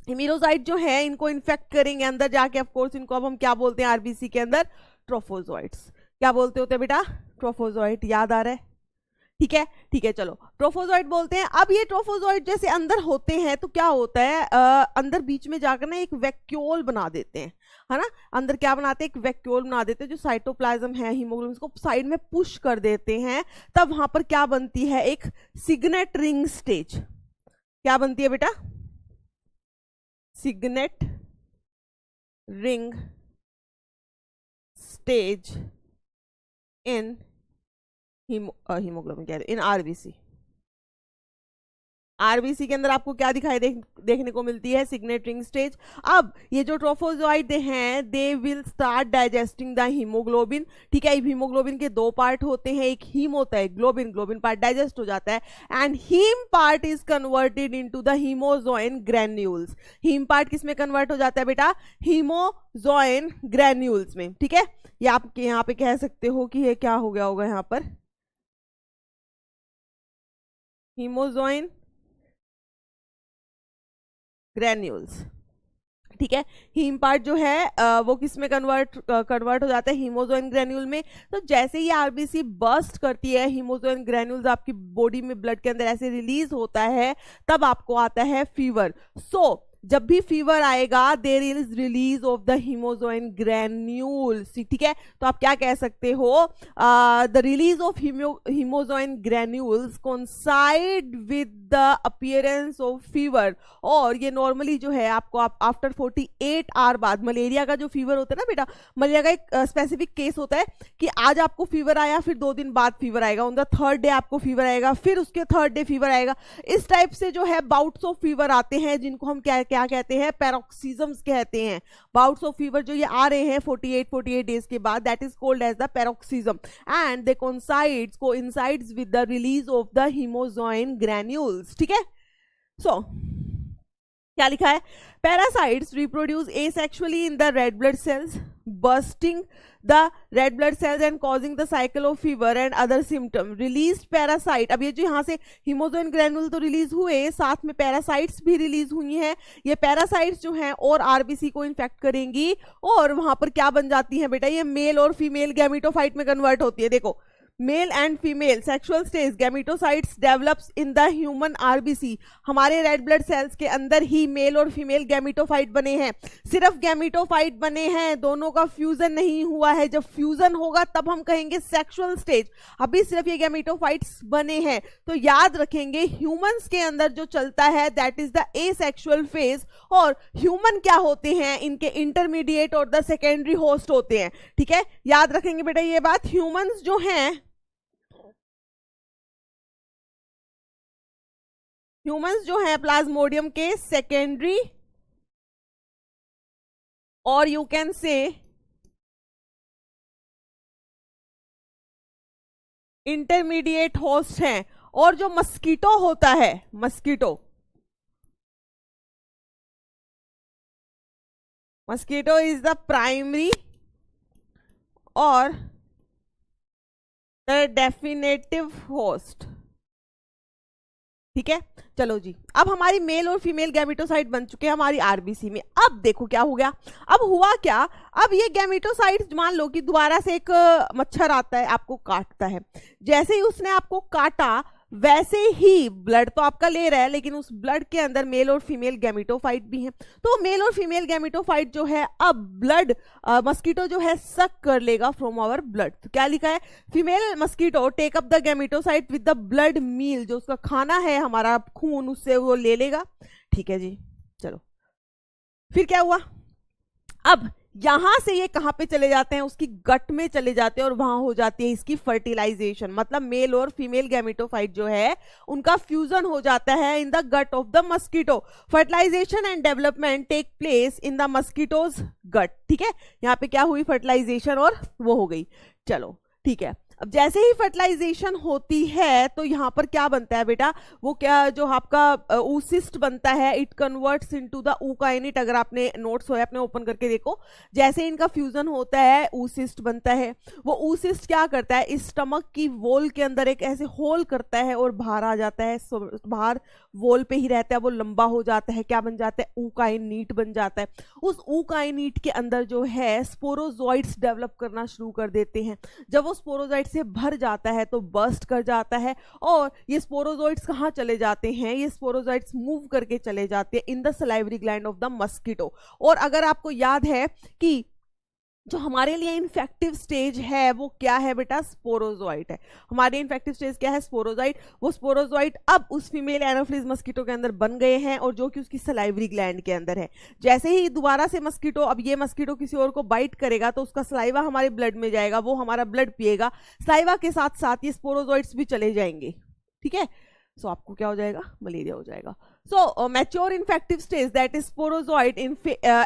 मीरोजाइट जो है इनको इन्फेक्ट करेंगे अंदर जाके, ऑफ कोर्स इनको अब हम क्या बोलते हैं आरबीसी के अंदर, ट्रोफोजोइट्स। क्या बोलते होते हैं बेटा, ट्रोफोजोइट। याद आ रहा है, ठीक है चलो ट्रोफोजोइट बोलते हैं। अब ये ट्रोफोजोइट जैसे अंदर होते हैं तो क्या होता है, अंदर बीच में जाकर ना एक वैक्यूल बना देते हैं, है ना। अंदर क्या बनाते हैं, एक वैक्यूल बना देते हैं, जो साइटोप्लाज्म है हीमोग्लोबिन को साइड में पुश कर देते हैं। तब वहां पर क्या बनती है, एक सिग्नेट रिंग स्टेज। क्या बनती है बेटा, signet ring stage in haemoglobin, in RBC. RBC के अंदर आपको क्या दिखाई देखने को मिलती है, सिग्नेट रिंग स्टेज। अब ये जो ट्रोफोजोइट हैं they will start digesting the haemoglobin. ठीक है, हीमोग्लोबिन के दो पार्ट होते हैं, एक हीम होता है, ग्लोबिन पार्ट डाइजेस्ट हो जाता है, and haem part is converted into the hemozoin granules. Haem part किस में कन्वर्ट हो जाता है बेटा, हीमोजोइन ग्रैन्यूल्स में। ठीक है, ये आप यहाँ पे कह सकते हो कि ये क्या हो गया होगा, यहाँ पर हीमोजोइन ग्रैन्यूल्स। ठीक है, हीम पार्ट जो है वो किस में कन्वर्ट हो जाता है, हीमोजोइन ग्रैन्यूल में। तो जैसे ही आरबीसी बर्स्ट करती है, हीमोजोइन ग्रैन्यूल्स आपकी बॉडी में ब्लड के अंदर ऐसे रिलीज होता है, तब आपको आता है फीवर। जब भी फीवर आएगा there is release of the hemozoin granules. ठीक है, तो आप क्या कह सकते हो, the release of haemozoin granules coincide with the appearance of fever. और ये नॉर्मली जो है आपको आफ्टर 48 आवर बाद, मलेरिया का जो फीवर होता है ना बेटा, मलेरिया का एक स्पेसिफिक केस होता है कि आज आपको फीवर आया, फिर 2 दिन बाद फीवर आएगा, ऑन द 3rd डे आपको फीवर आएगा, फिर उसके 3rd डे फीवर आएगा। इस टाइप से जो है बाउट्स ऑफ फीवर आते हैं, जिनको हम क्या कहते हैं, पैरोक्सिज्म्स कहते हैं। बाउट्स ऑफ फीवर जो ये आ रहे हैं 48 डेज के बाद, that is called as the paroxysm, and they coincides with the release of the hemozoin granules. ठीक है, सो क्या लिखा है, parasites reproduce asexually in the red blood cells, bursting the red blood cells and causing the cycle of fever and other symptom. Released parasite, अब ये जो यहाँ से हीमोजोइन ग्रैनुल तो रिलीज हुए, साथ में पैरासाइट्स भी रिलीज हुई हैं। ये पैरासाइट्स जो हैं और आरबीसी को इन्फेक्ट करेंगी और वहां पर क्या बन जाती हैं बेटा, ये मेल और फीमेल गैमेटोफाइट में कन्वर्ट होती है। देखो, male and female sexual stage gametocytes develops in the human RBC. हमारे रेड ब्लड सेल्स के अंदर ही मेल और फीमेल गैमेटोफाइट बने हैं, सिर्फ गैमेटोफाइट बने हैं, दोनों का फ्यूजन नहीं हुआ है। जब फ्यूजन होगा तब हम कहेंगे सेक्सुअल स्टेज, अभी सिर्फ ये गैमेटोफाइट्स बने हैं। तो याद रखेंगे ह्यूमंस के अंदर जो चलता है that is the asexual phase, और ह्यूमन क्या होते हैं, इनके इंटरमीडिएट और द सेकेंडरी होस्ट होते हैं। ठीक है, याद रखेंगे बेटा ये बात। ह्यूमंस जो हैं, ह्यूमंस जो है प्लाज्मोडियम के सेकेंडरी और यू कैन से इंटरमीडिएट होस्ट हैं। और जो मस्कीटो होता है, मस्कीटो इज द प्राइमरी और द डेफिनेटिव होस्ट। ठीक है। चलो जी, अब हमारी मेल और फीमेल गैमेटोसाइट बन चुके हैं हमारी आरबीसी में। अब देखो क्या हो गया, अब हुआ क्या, अब ये गैमेटोसाइट मान लो कि दोबारा से एक मच्छर आता है, आपको काटता है। जैसे ही उसने आपको काटा वैसे ही ब्लड तो आपका ले रहा है, लेकिन उस ब्लड के अंदर मेल और फीमेल गैमेटोफाइट भी हैं। तो मेल और फीमेल गैमेटोफाइट जो है अब ब्लड मस्कीटो जो है सक कर लेगा फ्रॉम आवर ब्लड। तो क्या लिखा है, female mosquito take up the gametocyte with the blood meal, जो उसका खाना है हमारा खून, उससे वो ले लेगा। ठीक है जी, चलो फिर क्या हुआ, अब यहां से ये कहां पे चले जाते हैं, उसकी गट में चले जाते हैं और वहां हो जाती है इसकी फर्टिलाइजेशन। मतलब मेल और फीमेल गैमेटोफाइट जो है उनका फ्यूजन हो जाता है in the gut of the mosquito. Fertilization and development take place in the mosquito's gut. ठीक है, यहाँ पे क्या हुई, फर्टिलाइजेशन और वो हो गई। चलो ठीक है, अब जैसे ही फर्टिलाइजेशन होती है तो यहाँ पर क्या बनता है बेटा, वो क्या जो आपका ऊसिस्ट बनता है, इट कन्वर्ट्स इनटू द ऊकाइनिट। अगर आपने नोट्स हो अपने ओपन करके देखो, जैसे इनका फ्यूजन होता है ऊसिस्ट बनता है। वो ऊसिस्ट क्या करता है, इस स्टमक की वॉल के अंदर एक ऐसे होल करता है और बाहर आ जाता है। बाहर वॉल पे ही रहता है, वो लंबा हो जाता है, क्या बन जाता है, ऊकाइनीट बन जाता है। उस ऊकाइनीट के अंदर जो है स्पोरोजोइड्स डेवलप करना शुरू कर देते हैं। जब वो स्पोरोजोइड से भर जाता है तो बर्स्ट कर जाता है, और ये स्पोरोजोइड्स कहाँ चले जाते हैं, ये स्पोरोजोइड्स मूव करके चले जाते हैं in the salivary gland of the mosquito. और अगर आपको याद है कि जो हमारे लिए इन्फेक्टिव स्टेज है वो क्या है बेटा, स्पोरोजोइट है। हमारे इन्फेक्टिव स्टेज क्या है, स्पोरोजोइट। वो स्पोरोजोइट अब उस फीमेल एनोफिलीज मस्कीटो के अंदर बन गए हैं, और जो कि उसकी सलाइवरी ग्लैंड के अंदर है। जैसे ही दोबारा से मस्कीटो, अब ये मस्कीटो किसी और को बाइट करेगा तो उसका सलाइवा हमारे ब्लड में जाएगा, वो हमारा ब्लड पिएगा, सलाइवा के साथ साथ ये स्पोरोजोइट्स भी चले जाएंगे। ठीक है, सो आपको क्या हो जाएगा, मलेरिया हो जाएगा। So mature infective stage, that is sporozoid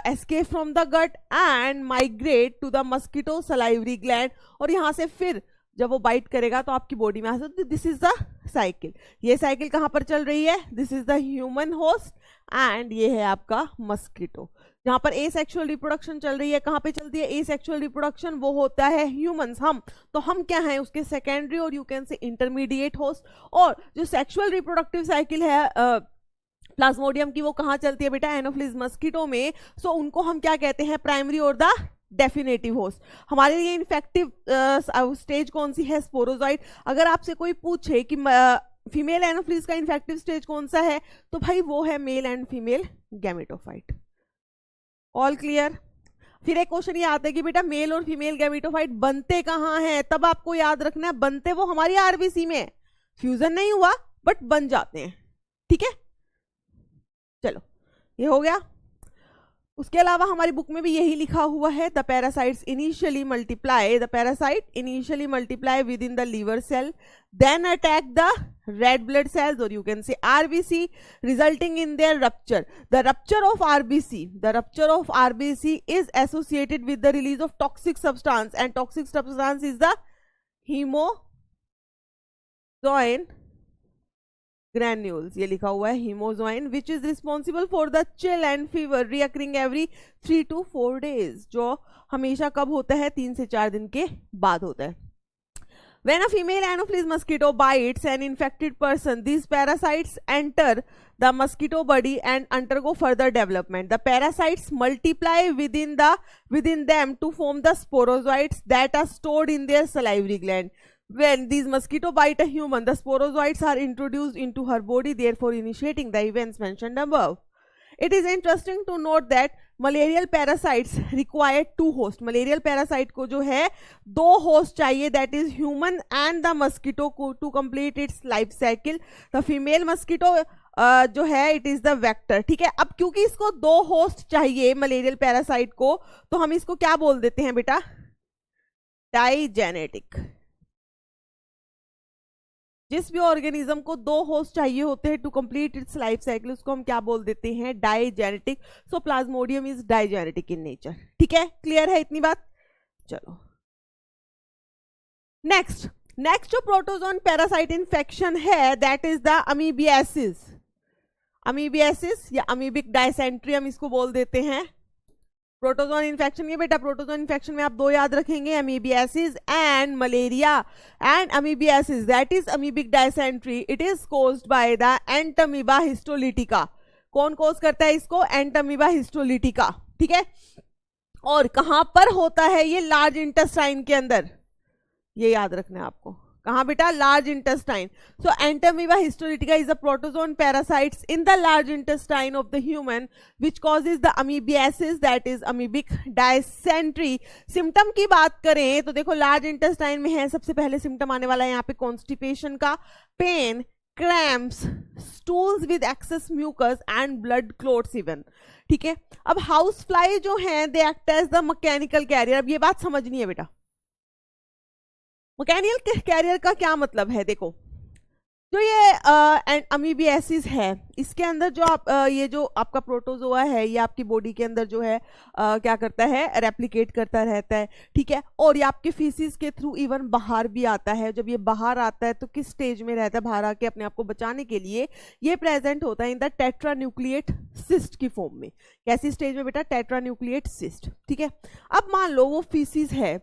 escape from the gut and migrate to the mosquito salivary gland, और यहाँ से फिर जब वो बाइट करेगा तो आपकी बॉडी में आ सकती है। This is the cycle. ये साइकिल कहाँ पर चल रही है, this is the human host and ये है आपका मस्कीटो। जहाँ पर एसेक्सुअल रिप्रोडक्शन चल रही है, कहाँ पे चलती है एसेक्सुअल रिप्रोडक्शन, वो होता है ह्यूमंस, हम। तो हम क्या हैं, उसके सेकेंडरी और यू कैन से इंटरमीडिएट होस्ट। और जो सेक्सुअल रिप्रोडक्टिव साइकिल है प्लाज्मोडियम की, वो कहाँ चलती है बेटा, एनोफिलीज मस्कीटो में। सो उनको हम क्या कहते हैं, प्राइमरी और द डेफिनेटिव होस्ट। हमारे लिए इन्फेक्टिव स्टेज कौन सी है, स्पोरोजोइट। अगर आपसे कोई पूछे कि फीमेल एनोफिलीज का इन्फेक्टिव स्टेज कौन सा है, तो भाई वो है male and female gametophyte. All clear. फिर एक क्वेश्चन ये आता है कि बेटा मेल और फीमेल गैमेटोफाइट बनते कहाँ हैं, तब आपको याद रखना है बनते वो हमारी आरबीसी में, फ्यूजन नहीं हुआ बट बन जाते हैं। ठीक है, चलो ये हो गया। उसके अलावा हमारी बुक में भी यही लिखा हुआ है, the parasites initially multiply, the parasite initially multiply with in the liver cell, then attack the red blood cells or you can say RBC, resulting in their rupture. The rupture of RBC is associated with the release of toxic substance, and toxic substance is the hemozoin granules, ये लिखा हुआ है hemozoin, which is responsible for the chill and fever reoccurring every 3 to 4 days, जो हमेशा कब होता है, 3 से 4 दिन के बाद होता है। When a female Anopheles mosquito bites an infected person, these parasites enter the mosquito body and undergo further development. The parasites multiply within them to form the sporozoites that are stored in their salivary gland. When these mosquito bite a human, the sporozoites are introduced into her body, therefore initiating the events mentioned above. It is interesting to note that malarial parasites require 2 hosts. Malarial parasite को जो है 2 host चाहिए, that is human and the mosquito to complete its life cycle. The female mosquito जो है it is the vector. ठीक है, अब क्योंकि इसको 2 host चाहिए malarial parasite को, तो हम इसको क्या बोल देते हैं बेटा, डाइजेनेटिक। जिस भी ऑर्गेनिज्म को 2 होस्ट चाहिए होते हैं to complete its life cycle, उसको हम क्या बोल देते हैं, digenetic. So plasmodium is digenetic in nature. ठीक है, क्लियर है इतनी बात। चलो नेक्स्ट जो प्रोटोजोन पैरासाइट इन्फेक्शन है, दैट इज द अमीबियासिस या अमीबिक डायसेंट्री हम इसको बोल देते हैं। प्रोटोजोन इन्फेक्शन ये बेटा, प्रोटोजोन इन्फेक्शन में आप दो याद रखेंगे, amoebiasis and malaria. And amoebiasis that is amoebic dysentery, it is caused by the Entamoeba histolytica. कौन कोज करता है इसको? एंटमीबा हिस्टोलिटिका, ठीक है। और कहां पर होता है ये? लार्ज इंटेस्टाइन के अंदर, ये याद रखना है आपको। कहां बेटा? Large intestine. So Entamoeba histolytica is the protozoan parasites in the large intestine of the human which causes the amoebiasis that is amoebic dysentery. Symptom की बात करें तो देखो लार्ज इंटेस्टाइन में है, सबसे पहले सिम्टम आने वाला है यहाँ पे कॉन्स्टिपेशन का, pain, cramps, stools with excess mucus and blood clots even, ठीक है। अब हाउस फ्लाई जो है they act as the mechanical carrier. अब ये बात समझनी है बेटा, मैकेनिकल कैरियर का क्या मतलब है? देखो जो ये अमीबियासिस है इसके अंदर जो आप ये जो आपका प्रोटोजोआ है ये आपकी बॉडी के अंदर जो है क्या करता है? रेप्लिकेट करता रहता है, ठीक है। और ये आपके फीसिस के थ्रू इवन बाहर भी आता है। जब ये बाहर आता है तो किस स्टेज में रहता है? बाहर आके अपने आप को बचाने के लिए ये प्रेजेंट होता है इन द टेट्रान्यूक्लिएट सिस्ट की फॉर्म में। कैसी स्टेज में बेटा? टेट्रान्यूक्लिएट सिस्ट, ठीक है। अब मान लो वो फीसिस है,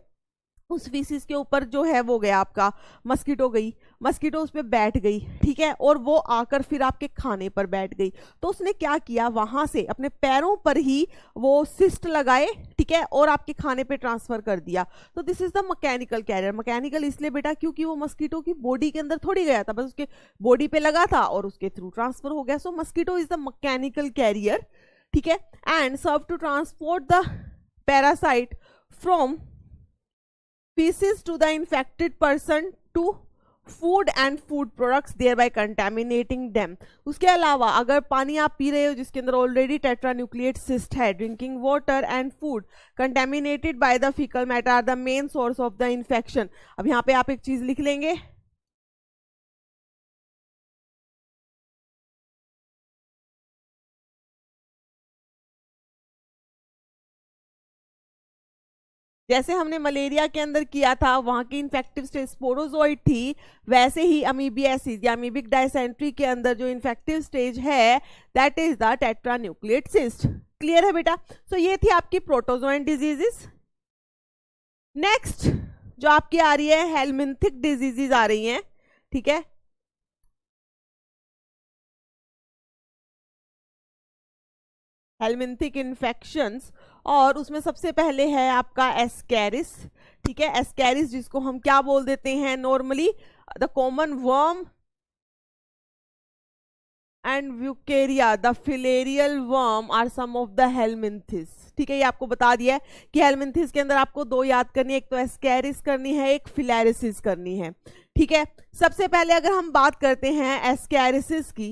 उस फीसिस के ऊपर जो है वो गया आपका मस्कीटो गई, मस्कीटो उस पर बैठ गई, ठीक है। और वो आकर फिर आपके खाने पर बैठ गई, तो उसने क्या किया? वहां से अपने पैरों पर ही वो सिस्ट लगाए, ठीक है, और आपके खाने पे ट्रांसफर कर दिया। तो this is the mechanical carrier. Mechanical इसलिए बेटा क्योंकि वो मस्कीटो की बॉडी के अंदर थोड़ी गया था, बस उसके बॉडी पे लगा था और उसके थ्रू ट्रांसफर हो गया। So mosquito is the mechanical carrier, ठीक है, and serve to transport the parasite from feces to the infected person to food and food products thereby contaminating them। उसके अलावा अगर पानी आप पी रहे हो जिसके अंदर ऑलरेडी टेट्रान्यूक्लिएट सिस्ट है, drinking water and food contaminated by the faecal matter are the main source of the infection. अब यहाँ पे आप एक चीज लिख लेंगे, जैसे हमने मलेरिया के अंदर किया था, वहां की इन्फेक्टिव स्टेज स्पोरोजोइड थी, वैसे ही अमीबियासिस या अमीबिक डायसेंट्री के अंदर जो इन्फेक्टिव स्टेज है that is the tetranucleate cyst. Clear है बेटा? सो ये थी आपकी प्रोटोजोइन डिजीजेस। नेक्स्ट जो आपकी आ रही है हेलमिंथिक डिजीजेस आ रही हैं, ठीक है। हेलमिंथिक इन्फेक्शंस, और उसमें सबसे पहले है आपका एस्कैरिस, ठीक है। एस्कैरिस जिसको हम क्या बोल देते हैं normally? The common worm and wuchereria, the filarial worm are some of the helminths, ठीक है। ये आपको बता दिया है कि हेलमिंथिस के अंदर आपको दो याद करनी है, एक तो एस्कैरिस करनी है, एक फिलेरिसिस करनी है, ठीक है। सबसे पहले अगर हम बात करते हैं एस्कैरिसिस की,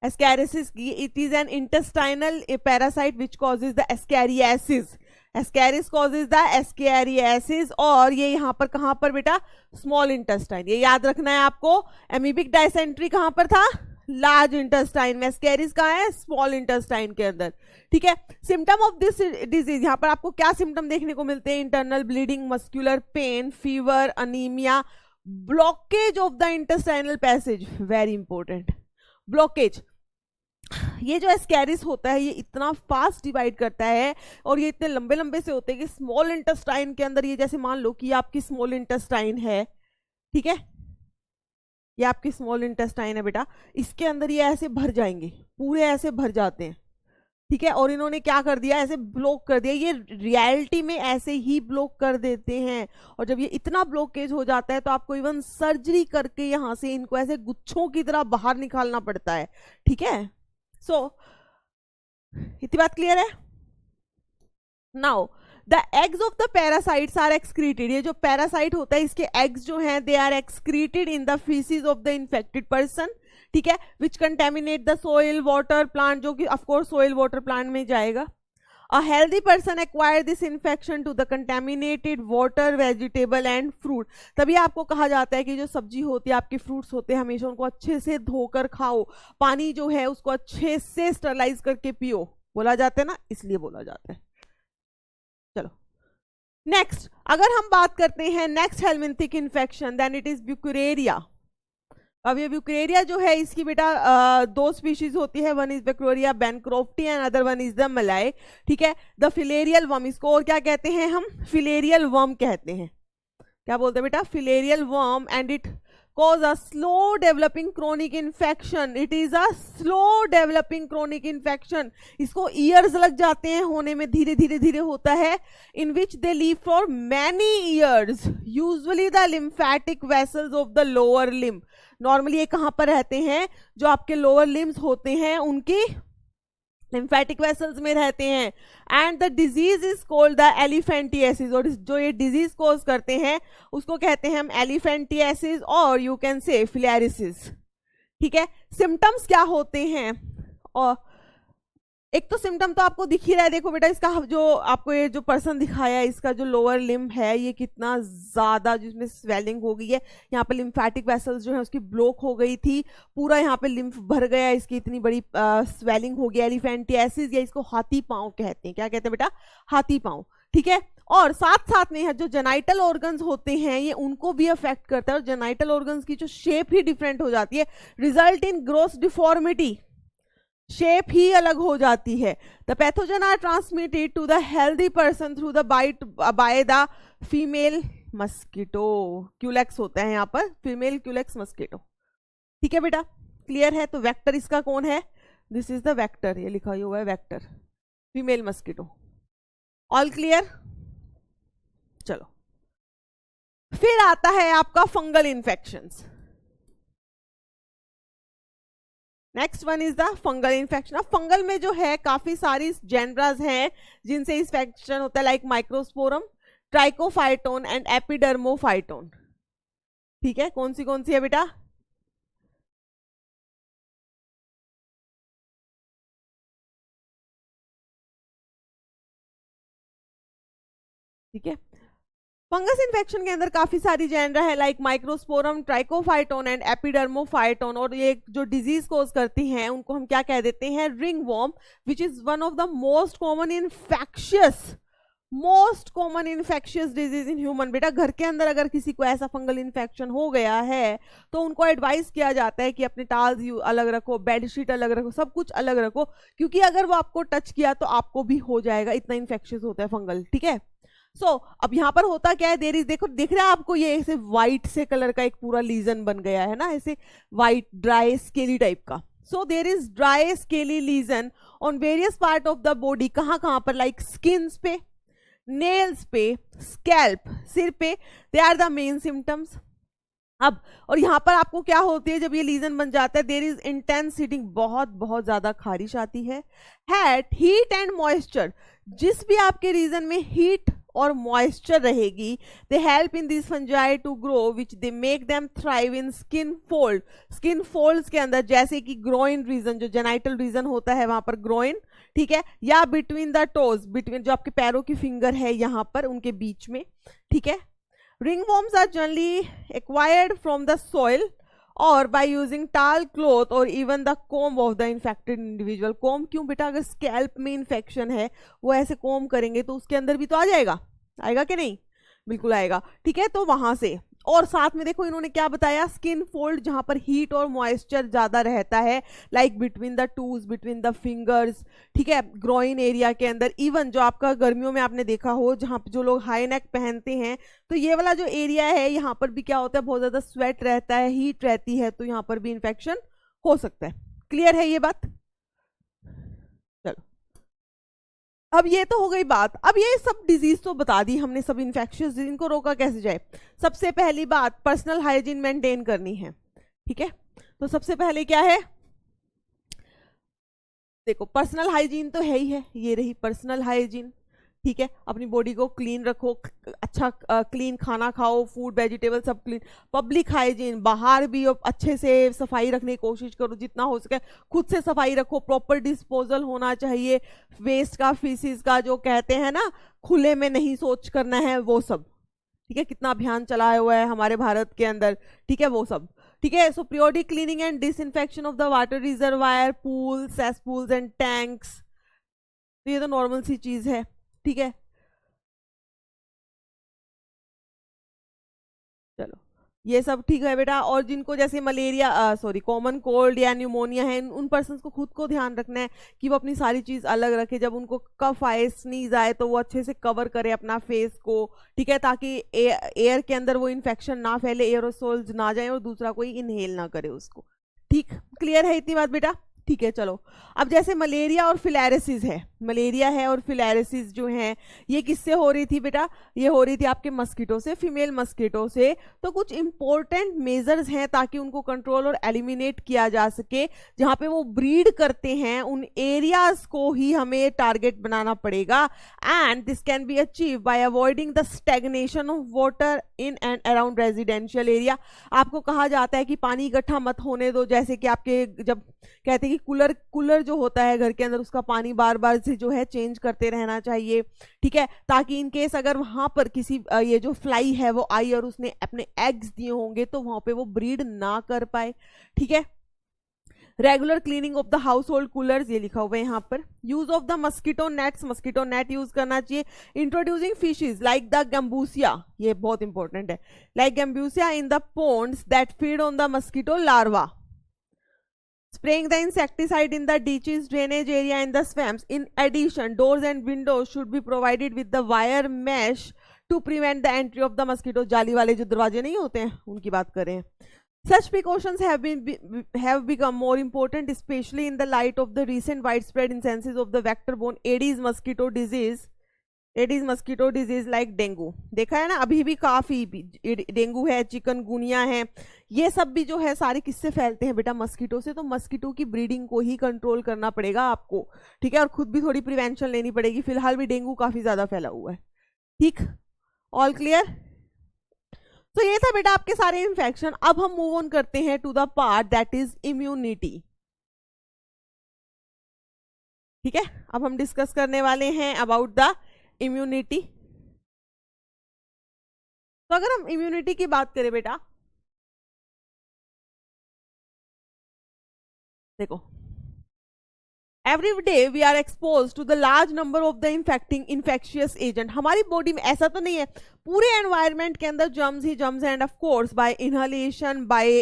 it is an intestinal parasite which causes the ascariasis. Ascaris causes the ascariasis, और ये यहाँ पर कहां पर बेटा? Small intestine. ये याद रखना है आपको। एमीबिक डायसेंट्री कहां पर था? लार्ज इंटेस्टाइन में। एस्कैरिस कहां है? स्मॉल इंटेस्टाइन के अंदर, ठीक है। सिम्टम ऑफ दिस डिजीज, यहाँ पर आपको क्या सिम्टम देखने को मिलते हैं? Internal bleeding, muscular pain, fever, anaemia, blockage of the intestinal passage, very important blockage. ये जो एस्कैरिस होता है ये इतना फास्ट डिवाइड करता है और ये इतने लंबे लंबे से होते हैं कि स्मॉल इंटेस्टाइन के अंदर, ये जैसे मान लो कि आपकी स्मॉल इंटेस्टाइन है, ठीक है, ये आपकी स्मॉल इंटेस्टाइन है बेटा, इसके अंदर ये ऐसे भर जाएंगे, पूरे ऐसे भर जाते हैं, ठीक है। और इन्होंने क्या कर दिया? ऐसे ब्लॉक कर दिया। ये रियलिटी में ऐसे ही ब्लॉक कर देते हैं, और जब ये इतना ब्लॉकेज हो जाता है तो आपको इवन सर्जरी करके यहां से इनको ऐसे गुच्छों की तरह बाहर निकालना पड़ता है, ठीक है। सो इतनी बात क्लियर है? Now the eggs of the parasites are excreted. ये जो पैरासाइट होता है इसके एग्स जो हैं they are excreted in the faeces of the infected person, ठीक है, which contaminate the soil water plant, जो कि ऑफकोर्स सोइल वाटर प्लांट में जाएगा। A healthy person acquire this infection to the contaminated water, vegetable and fruit। तभी आपको कहा जाता है कि जो सब्जी होती है, आपके फ्रूट्स होते हैं, हमेशा उनको अच्छे से धोकर खाओ, पानी जो है उसको अच्छे से स्टरलाइज करके पियो, बोला जाता है ना, इसलिए बोला जाता है। चलो नेक्स्ट, अगर हम बात करते हैं next helminthic infection, then it is ब्यूकेरिया। अब ये ब्यूक्रेरिया जो है इसकी बेटा दो स्पीशीज होती है, वन इज ब्यूक्रेरिया bancrofti and other one is the malayi, ठीक है। द फिलेरियल वर्म, इसको और क्या कहते हैं हम, फिलेरियल वर्म कहते हैं। क्या बोलते हैं बेटा, filarial worm, and it cause a slow developing chronic infection. It is a slow developing chronic infection. इसको years लग जाते हैं होने में, धीरे धीरे धीरे होता है. In which they live for many years. Usually the lymphatic vessels of the lower limb. Normally ये कहाँ पर रहते हैं, जो आपके lower limbs होते हैं उनकी लिम्फेटिक वेसल्स में रहते हैं. And the disease is called the elephantiasis, और जो ये डिजीज कोज करते हैं उसको कहते हैं हम एलिफेंटियासिस, और यू कैन से फिलेरिसिस, ठीक है. सिम्टम्स क्या होते हैं, और एक तो सिम्टम तो आपको दिख ही रहा है. देखो बेटा, इसका जो आपको ये जो पर्सन दिखाया है, इसका जो लोअर लिम्ब है ये कितना ज्यादा जिसमें स्वेलिंग हो गई है. यहाँ पे लिम्फेटिक वेसल्स जो है उसकी ब्लॉक हो गई थी, पूरा यहाँ पे लिम्फ भर गया, इसकी इतनी बड़ी स्वेलिंग हो गई. एलिफेंटियासिस, या इसको हाथी पांव कहते हैं. क्या कहते हैं बेटा, हाथी पांव, ठीक है. और साथ साथ में जो जेनाइटल ऑर्गन्स होते हैं ये उनको भी अफेक्ट करता है, और जेनाइटल ऑर्गन्स की जो शेप ही डिफरेंट हो जाती है, result in gross deformity, shape ही अलग हो जाती है. The pathogen are transmitted to the healthy person through the bite by the female mosquito. Culex होता है यहाँ पर, फीमेल क्यूलेक्स मस्कीटो, ठीक है बेटा. क्लियर है. तो वेक्टर इसका कौन है, दिस इज द वेक्टर, ये लिखा हुआ है vector, female mosquito. All clear. चलो फिर आता है आपका fungal infections. Next one is the fungal infection. अब फंगल में जो है काफी सारी जेनरास हैं जिनसे इन्फेक्शन होता है, like microsporum, Trichophyton and Epidermophyton, ठीक है. कौन सी है बेटा, ठीक है. फंगस इन्फेक्शन के अंदर काफी सारी जेनरा है, like microsporum, Trichophyton and Epidermophyton. और ये जो डिजीज कोज करती हैं उनको हम क्या कह देते हैं, ringworm, which is one of the most common infectious disease in human. बेटा घर के अंदर अगर किसी को ऐसा फंगल इन्फेक्शन हो गया है तो उनको एडवाइस किया जाता है कि अपने टाल्स अलग रखो, बेडशीट अलग रखो, सब कुछ अलग रखो, क्योंकि अगर वो आपको टच किया तो आपको भी हो जाएगा, इतना इन्फेक्शियस होता है फंगल, ठीक है. अब यहाँ पर होता क्या है, देर इज, देखो दिख रहा है आपको, ये ऐसे व्हाइट से कलर का एक पूरा लीजन बन गया है ना, ऐसे व्हाइट ड्राई स्केली टाइप का. So there is dry scaly lesion on various part of the body. कहाँ पर, लाइक स्किन्स पे, नेल्स पे, स्कैल्प, सिर पे, they are the main symptoms. अब और यहाँ पर आपको क्या होती है जब ये लीजन बन जाता है, देर इज इंटेंस हीटिंग, बहुत ज्यादा खारिश आती है. हीट एंड मॉइस्चर, जिस भी आपके रीजन में हीट और मॉइस्चर रहेगी, they help in this fungi to grow, which they make them thrive in skin fold. Skin folds के अंदर, जैसे कि ग्रोइन रीजन, जो जेनाइटल रीजन होता है वहां पर ग्रोइन, ठीक है, या बिटवीन द टोज, बिटवीन जो आपके पैरों की फिंगर है यहां पर उनके बीच में, ठीक है. ringworms are generally acquired from the soil or by using towel, cloth or even the comb of the infected individual. comb क्यों बेटा, अगर स्कैल्प में इन्फेक्शन है वो ऐसे comb करेंगे तो उसके अंदर भी तो आ जाएगा, आएगा कि नहीं, बिल्कुल आएगा, ठीक है. तो वहां से, और साथ में देखो इन्होंने क्या बताया, स्किन फोल्ड, जहां पर हीट और मॉइस्चर ज्यादा रहता है, like between the twos, between the fingers, ठीक है, ग्रोइन एरिया के अंदर. इवन जो आपका गर्मियों में आपने देखा हो, जहां जो लोग हाई नेक पहनते हैं, तो ये वाला जो एरिया है यहाँ पर भी क्या होता है, बहुत ज्यादा स्वेट रहता है, हीट रहती है, तो यहाँ पर भी इंफेक्शन हो सकता है. क्लियर है ये बात. चलो अब ये तो हो गई बात. अब ये सब डिजीज तो बता दी हमने, सब इन्फेक्शियस, इनको रोका कैसे जाए. सबसे पहली बात, पर्सनल हाइजीन मेंटेन करनी है, ठीक है. तो सबसे पहले क्या है, देखो पर्सनल हाइजीन तो है ही है, ये रही पर्सनल हाइजीन, ठीक है. अपनी बॉडी को क्लीन रखो, अच्छा क्लीन खाना खाओ, फूड वेजिटेबल सब क्लीन. पब्लिक हाइजीन, बाहर भी अच्छे से सफाई रखने की कोशिश करो, जितना हो सके खुद से सफाई रखो. प्रॉपर डिस्पोजल होना चाहिए वेस्ट का, फीसिस का, जो कहते हैं ना खुले में नहीं शौच करना है, वो सब, ठीक है. कितना अभियान चलाया हुआ है हमारे भारत के अंदर, ठीक है, वो सब, ठीक है. So periodic cleaning and disinfection of the water reservoir, pool, cesspools and tanks, तो ये तो नॉर्मल सी चीज है, ठीक है. चलो ये सब ठीक है बेटा। और जिनको जैसे मलेरिया कॉमन कोल्ड या न्यूमोनिया है, उन पर्सन को खुद को ध्यान रखना है कि वो अपनी सारी चीज़ अलग रखे। जब उनको कफ आए, स्नीज आए, तो वो अच्छे से कवर करे अपना फेस को, ठीक है, ताकि एयर के अंदर वो इन्फेक्शन ना फैले, एयरोसोल्स ना जाए और दूसरा कोई इनहेल ना करे उसको। ठीक, क्लियर है इतनी बात बेटा? ठीक है, चलो। अब जैसे मलेरिया और फिलैरिसिस है, मलेरिया है और फिलैरिसिस जो है ये किससे हो रही थी बेटा? ये हो रही थी आपके मस्कीटो से, फीमेल मस्कीटो से। तो कुछ इंपॉर्टेंट मेजर्स हैं ताकि उनको कंट्रोल और एलिमिनेट किया जा सके। जहां पे वो ब्रीड करते हैं उन एरियाज को ही हमें टारगेट बनाना पड़ेगा। And this can be achieve by avoiding the stagnation of water in and around residential area. आपको कहा जाता है कि पानी इकट्ठा मत होने दो, जैसे कि आपके जब कहते हैं कि कूलर जो होता है घर के अंदर, उसका पानी बार बार से जो है चेंज करते रहना चाहिए, ठीक है, ताकि इन केस अगर वहां पर किसी ये जो फ्लाई है वो आई और उसने अपने एग्स दिए होंगे तो वहां पे वो ब्रीड ना कर पाए, ठीक है। Regular cleaning of the household coolers, ये लिखा हुआ है यहाँ पर। Use of the mosquito nets, mosquito net use करना चाहिए। Introducing fishes like the gambusia, ये बहुत इंपॉर्टेंट है, like gambusia in the ponds that feed on the mosquito larva. Spraying the insecticide in the ditches, drainage area and the swamps. In addition, doors and windows should be provided with the wire mesh to prevent the entry of the mosquito. जाली वाले जो दरवाजे नहीं होते हैं उनकी बात करें। Such precautions have become more important, especially in the light of the recent widespread instances of the vector-borne Aedes mosquito disease. Aedes mosquito disease like dengue, देखा है ना, अभी भी काफी डेंगू है, चिकनगुनिया है, ये सब भी जो है सारे किससे फैलते हैं बेटा? मस्कीटो से। तो मस्कीटो की ब्रीडिंग को ही कंट्रोल करना पड़ेगा आपको, ठीक है, और खुद भी थोड़ी प्रिवेंशन लेनी पड़ेगी। फिलहाल भी डेंगू काफी ज्यादा फैला हुआ है, ठीक, ऑल क्लियर? तो ये था बेटा आपके सारे इन्फेक्शन। अब हम मूव ऑन करते हैं to the part that is immunity, ठीक है। अब हम डिस्कस करने वाले हैं अबाउट द इम्यूनिटी। तो अगर हम इम्यूनिटी की बात करें बेटा, देखो, every day we are expose to the large number of the infectious agent. हमारी बॉडी में ऐसा तो नहीं है, पूरे एनवायरनमेंट के अंदर जर्म्स ही germs and of course by inhalation, by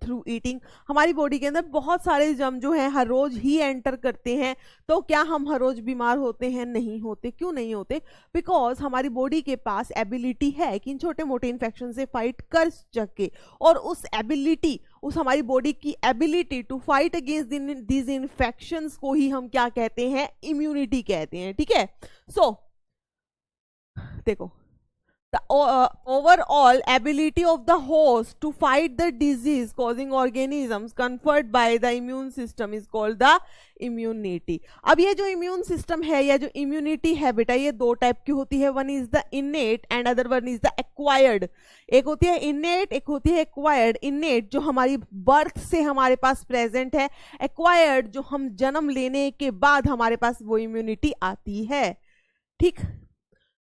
through eating, हमारी बॉडी के अंदर बहुत सारे जर्म जो हैं हर रोज ही एंटर करते हैं। तो क्या हम हर रोज बीमार होते हैं? नहीं होते। क्यों नहीं होते? बिकॉज हमारी बॉडी के पास एबिलिटी है कि इन छोटे मोटे इन्फेक्शन से फाइट कर सके, और उस एबिलिटी, उस हमारी बॉडी की ability to fight against these infections को ही हम क्या कहते हैं? इम्यूनिटी कहते हैं, ठीक है। सो देखो, the overall ability of the host to fight the disease causing organisms conferred by the immune system is called the immunity. अब ये जो इम्यून सिस्टम है या जो इम्यूनिटी है बेटा, ये दो टाइप की होती है। One is the इनेट and other one is the acquired. एक होती है इनेट, एक होती है एक्वायर्ड। इनेट जो हमारी बर्थ से हमारे पास प्रेजेंट है, एक्वायर्ड जो हम जन्म लेने के बाद हमारे पास वो इम्यूनिटी आती है, ठीक।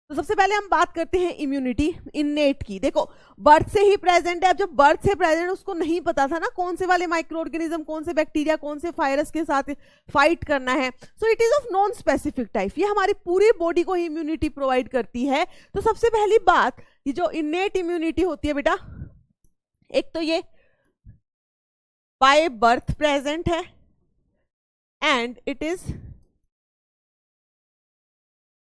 तो सबसे पहले हम बात करते हैं इम्यूनिटी इननेट की। देखो, बर्थ से ही प्रेजेंट है। अब जब बर्थ से प्रेजेंट, उसको नहीं पता था ना कौन से वाले माइक्रो ऑर्गेनिज्म, कौन से बैक्टीरिया, कौन से वायरस के साथ फाइट करना है। So it is of non specific type. ये हमारी पूरी बॉडी को ही इम्यूनिटी प्रोवाइड करती है। तो सबसे पहली बात, ये जो इननेट इम्यूनिटी होती है बेटा, एक तो ये बाय बर्थ प्रेजेंट है and it is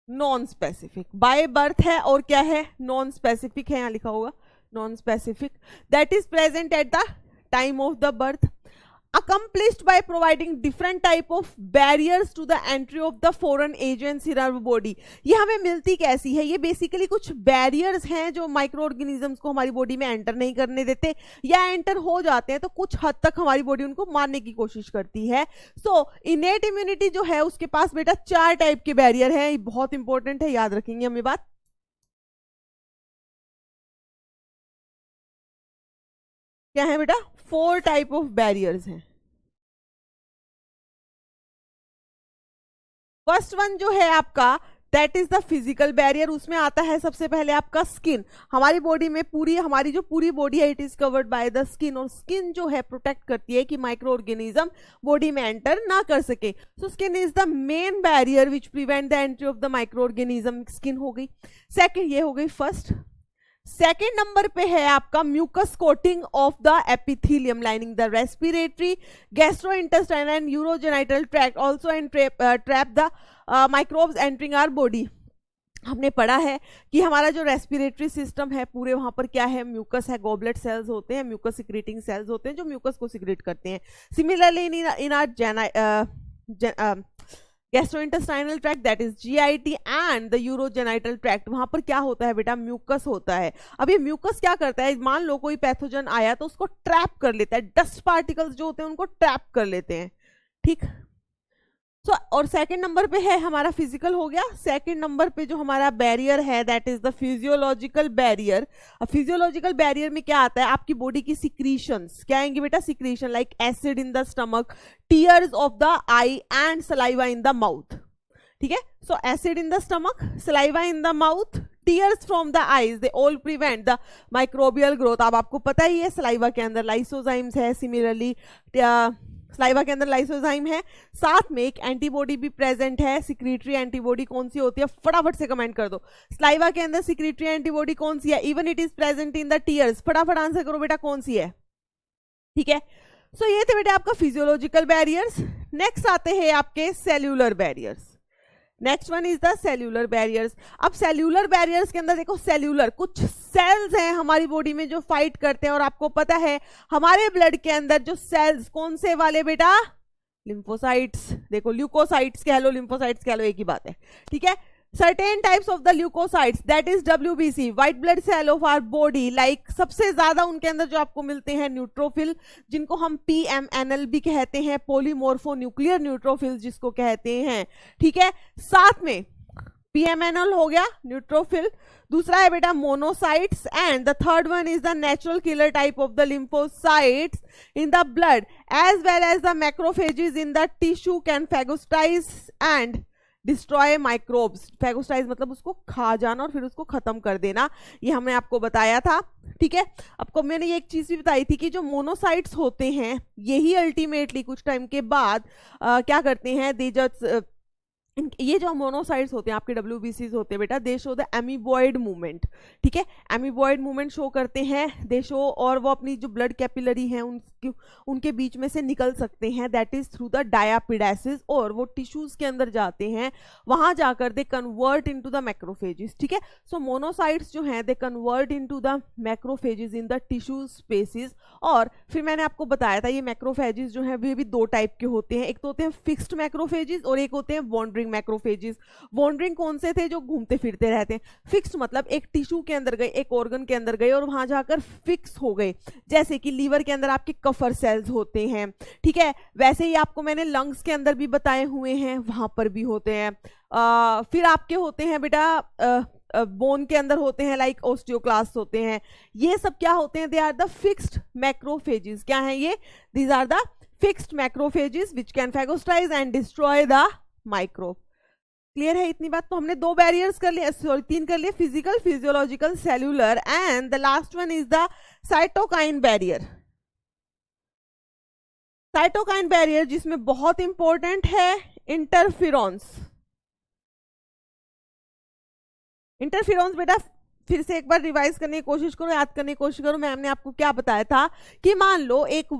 non specific. By birth है और क्या है? नॉन स्पेसिफिक है, यहां लिखा होगा non specific. That is present at the time of the birth, accomplished by providing different type of barriers to the entry of the foreign agents in our body। ये हमें मिलती कैसी है? ये बेसिकली कुछ बैरियर्स हैं जो माइक्रो ऑर्गेनिजम्स को हमारी बॉडी में एंटर नहीं करने देते, या एंटर हो जाते हैं तो कुछ हद तक हमारी बॉडी उनको मारने की कोशिश करती है। सो इनेट इम्यूनिटी जो है उसके पास बेटा 4 टाइप के बैरियर हैं। ये बहुत इंपॉर्टेंट है, याद रखेंगे हम ये बात। क्या है बेटा? 4 टाइप ऑफ बैरियर्स हैं। फर्स्ट वन जो है आपका, that is the physical barrier. उसमें आता है सबसे पहले आपका स्किन। हमारी बॉडी में हमारी जो पूरी बॉडी है, it is covered by the skin, और स्किन जो है प्रोटेक्ट करती है कि माइक्रो ऑर्गेनिज्म बॉडी में एंटर ना कर सके। So skin is the main barrier which prevent the entry of the micro organism. Skin हो गई। सेकेंड ये हो गई फर्स्ट। सेकेंड नंबर पे है आपका mucus coating of the epithelium lining the respiratory, gastrointestinal and urogenital tract also and trap the microbes entering our body. हमने पढ़ा है कि हमारा जो रेस्पिरेटरी सिस्टम है पूरे वहां पर क्या है, म्यूकस है, गॉबलेट सेल्स होते हैं, म्यूकस सिक्रेटिंग सेल्स होते हैं जो म्यूकस को सिक्रेट करते हैं। Similarly in our gastrointestinal tract that is GIT and the urogenital tract, वहां पर क्या होता है बेटा, म्यूकस होता है। अब ये म्यूकस क्या करता है, मान लो कोई पैथोजन आया तो उसको ट्रैप कर लेता है, डस्ट पार्टिकल्स जो होते हैं उनको ट्रैप कर लेते हैं, ठीक। और सेकंड नंबर पे है हमारा फिजिकल हो गया। सेकंड नंबर पे जो हमारा बैरियर है that is the physiological barrier. अब फिजियोलॉजिकल बैरियर में क्या आता है, आपकी बॉडी की सिक्रीशंस क्या आएंगे बेटा, secretion like acid in the stomach, tears of the I and saliva in the mouth, ठीक है। सो acid in the stomach, saliva in the mouth, tears from the eyes, they all prevent the microbial growth. अब आपको पता ही है saliva के अंदर lysozymes है, similarly saliva के अंदर लाइसोजाइम है, साथ में एक एंटीबॉडी भी प्रेजेंट है। सिक्रीटरी एंटीबॉडी कौन सी होती है, फटाफट से कमेंट कर दो। सलाइवा के अंदर सिक्रीटरी एंटीबॉडी कौन सी है, even it is present in the tears, फटाफट आंसर करो बेटा कौन सी है, ठीक है। सो ये थे बेटा आपका फिजियोलॉजिकल बैरियर्स। नेक्स्ट आते हैं आपके cellular barriers. Next one is the cellular barriers. अब सेल्यूलर बैरियर्स के अंदर देखो, सेल्यूलर कुछ सेल्स हैं हमारी बॉडी में जो फाइट करते हैं, और आपको पता है हमारे ब्लड के अंदर जो सेल्स कौन से वाले बेटा, लिम्फोसाइट्स, देखो ल्यूकोसाइट्स कह लो, लिम्फोसाइट्स कह लो, एक ही बात है, ठीक है। certain types of the leukocytes that is WBC white blood cell of our body like सबसे ज्यादा उनके अंदर जो आपको मिलते हैं न्यूट्रोफिल, जिनको हम PMNL भी कहते हैं, पोलीमोर्फो न्यूक्लियर न्यूट्रोफिल जिसको कहते हैं, ठीक है। साथ में PMNL हो गया न्यूट्रोफिल, दूसरा है बेटा monocytes, and the third one is the natural killer type of the lymphocytes in the blood as well as the macrophages in the tissue can phagocytize and destroy microbes. Phagocytize मतलब उसको खा जाना और फिर उसको खत्म कर देना, ये हमने आपको बताया था, ठीक है। आपको मैंने ये एक चीज भी बताई थी कि जो मोनोसाइट्स होते हैं यही अल्टीमेटली कुछ टाइम के बाद क्या करते हैं, दे जस्ट ये जो मोनोसाइट्स होते हैं आपके WBCs होते हैं बेटा, दे शो द एमीबॉइड मूवमेंट, ठीक है। एमीबॉइड मूवमेंट शो करते हैं, दे शो, और वो अपनी जो ब्लड कैपिलरी हैं उनके बीच में से निकल सकते हैं, that is through the diapedesis, और वो टिश्यूज के अंदर जाते हैं, वहां जाकर they convert into the macrophages, ठीक है। सो मोनोसाइट्स जो हैं they convert into the macrophages in the tissue spaces. और फिर मैंने आपको बताया था ये मैक्रोफेजेस जो हैं वे भी दो टाइप के होते हैं, एक तो होते हैं फिक्स्ड मैक्रोफेजेस और एक होते हैं वॉन्डरिंग मैक्रोफेजेस। वॉन्डरिंग कौन से थे, जो घूमते फिरते रहते हैं। फिक्स्ड मतलब एक टिश्यू के अंदर गए, एक ऑर्गन के अंदर गए और वहां जाकर फिक्स हो गए, जैसे कि लीवर के अंदर आपके कफर सेल्स होते हैं, ठीक है। वैसे ही आपको मैंने लंग्स के अंदर भी बताए हुए हैं, वहां पर भी होते हैं। फिर आपके होते हैं बेटा बोन के अंदर होते हैं, लाइक ओस्टियोक्लास्ट होते हैं, ये सब क्या होते हैं, they are the fixed macrophages. क्या है ये, these are the fixed macrophages which can phagocytize and destroy the microbe. Clear है इतनी बात। तो हमने दो बैरियर्स कर लिए, सॉरी तीन कर लिए, physical, physiological, cellular, and the last one is the cytokine barrier. Cytokine barrier जिसमें बहुत इंपॉर्टेंट है इंटरफेरॉन्स। इंटरफेरॉन्स बेटा फिर से एक बार रिवाइज करने की कोशिश करो, याद करने की कोशिश करो। मैंने आपको क्या बताया था कि मान लो एक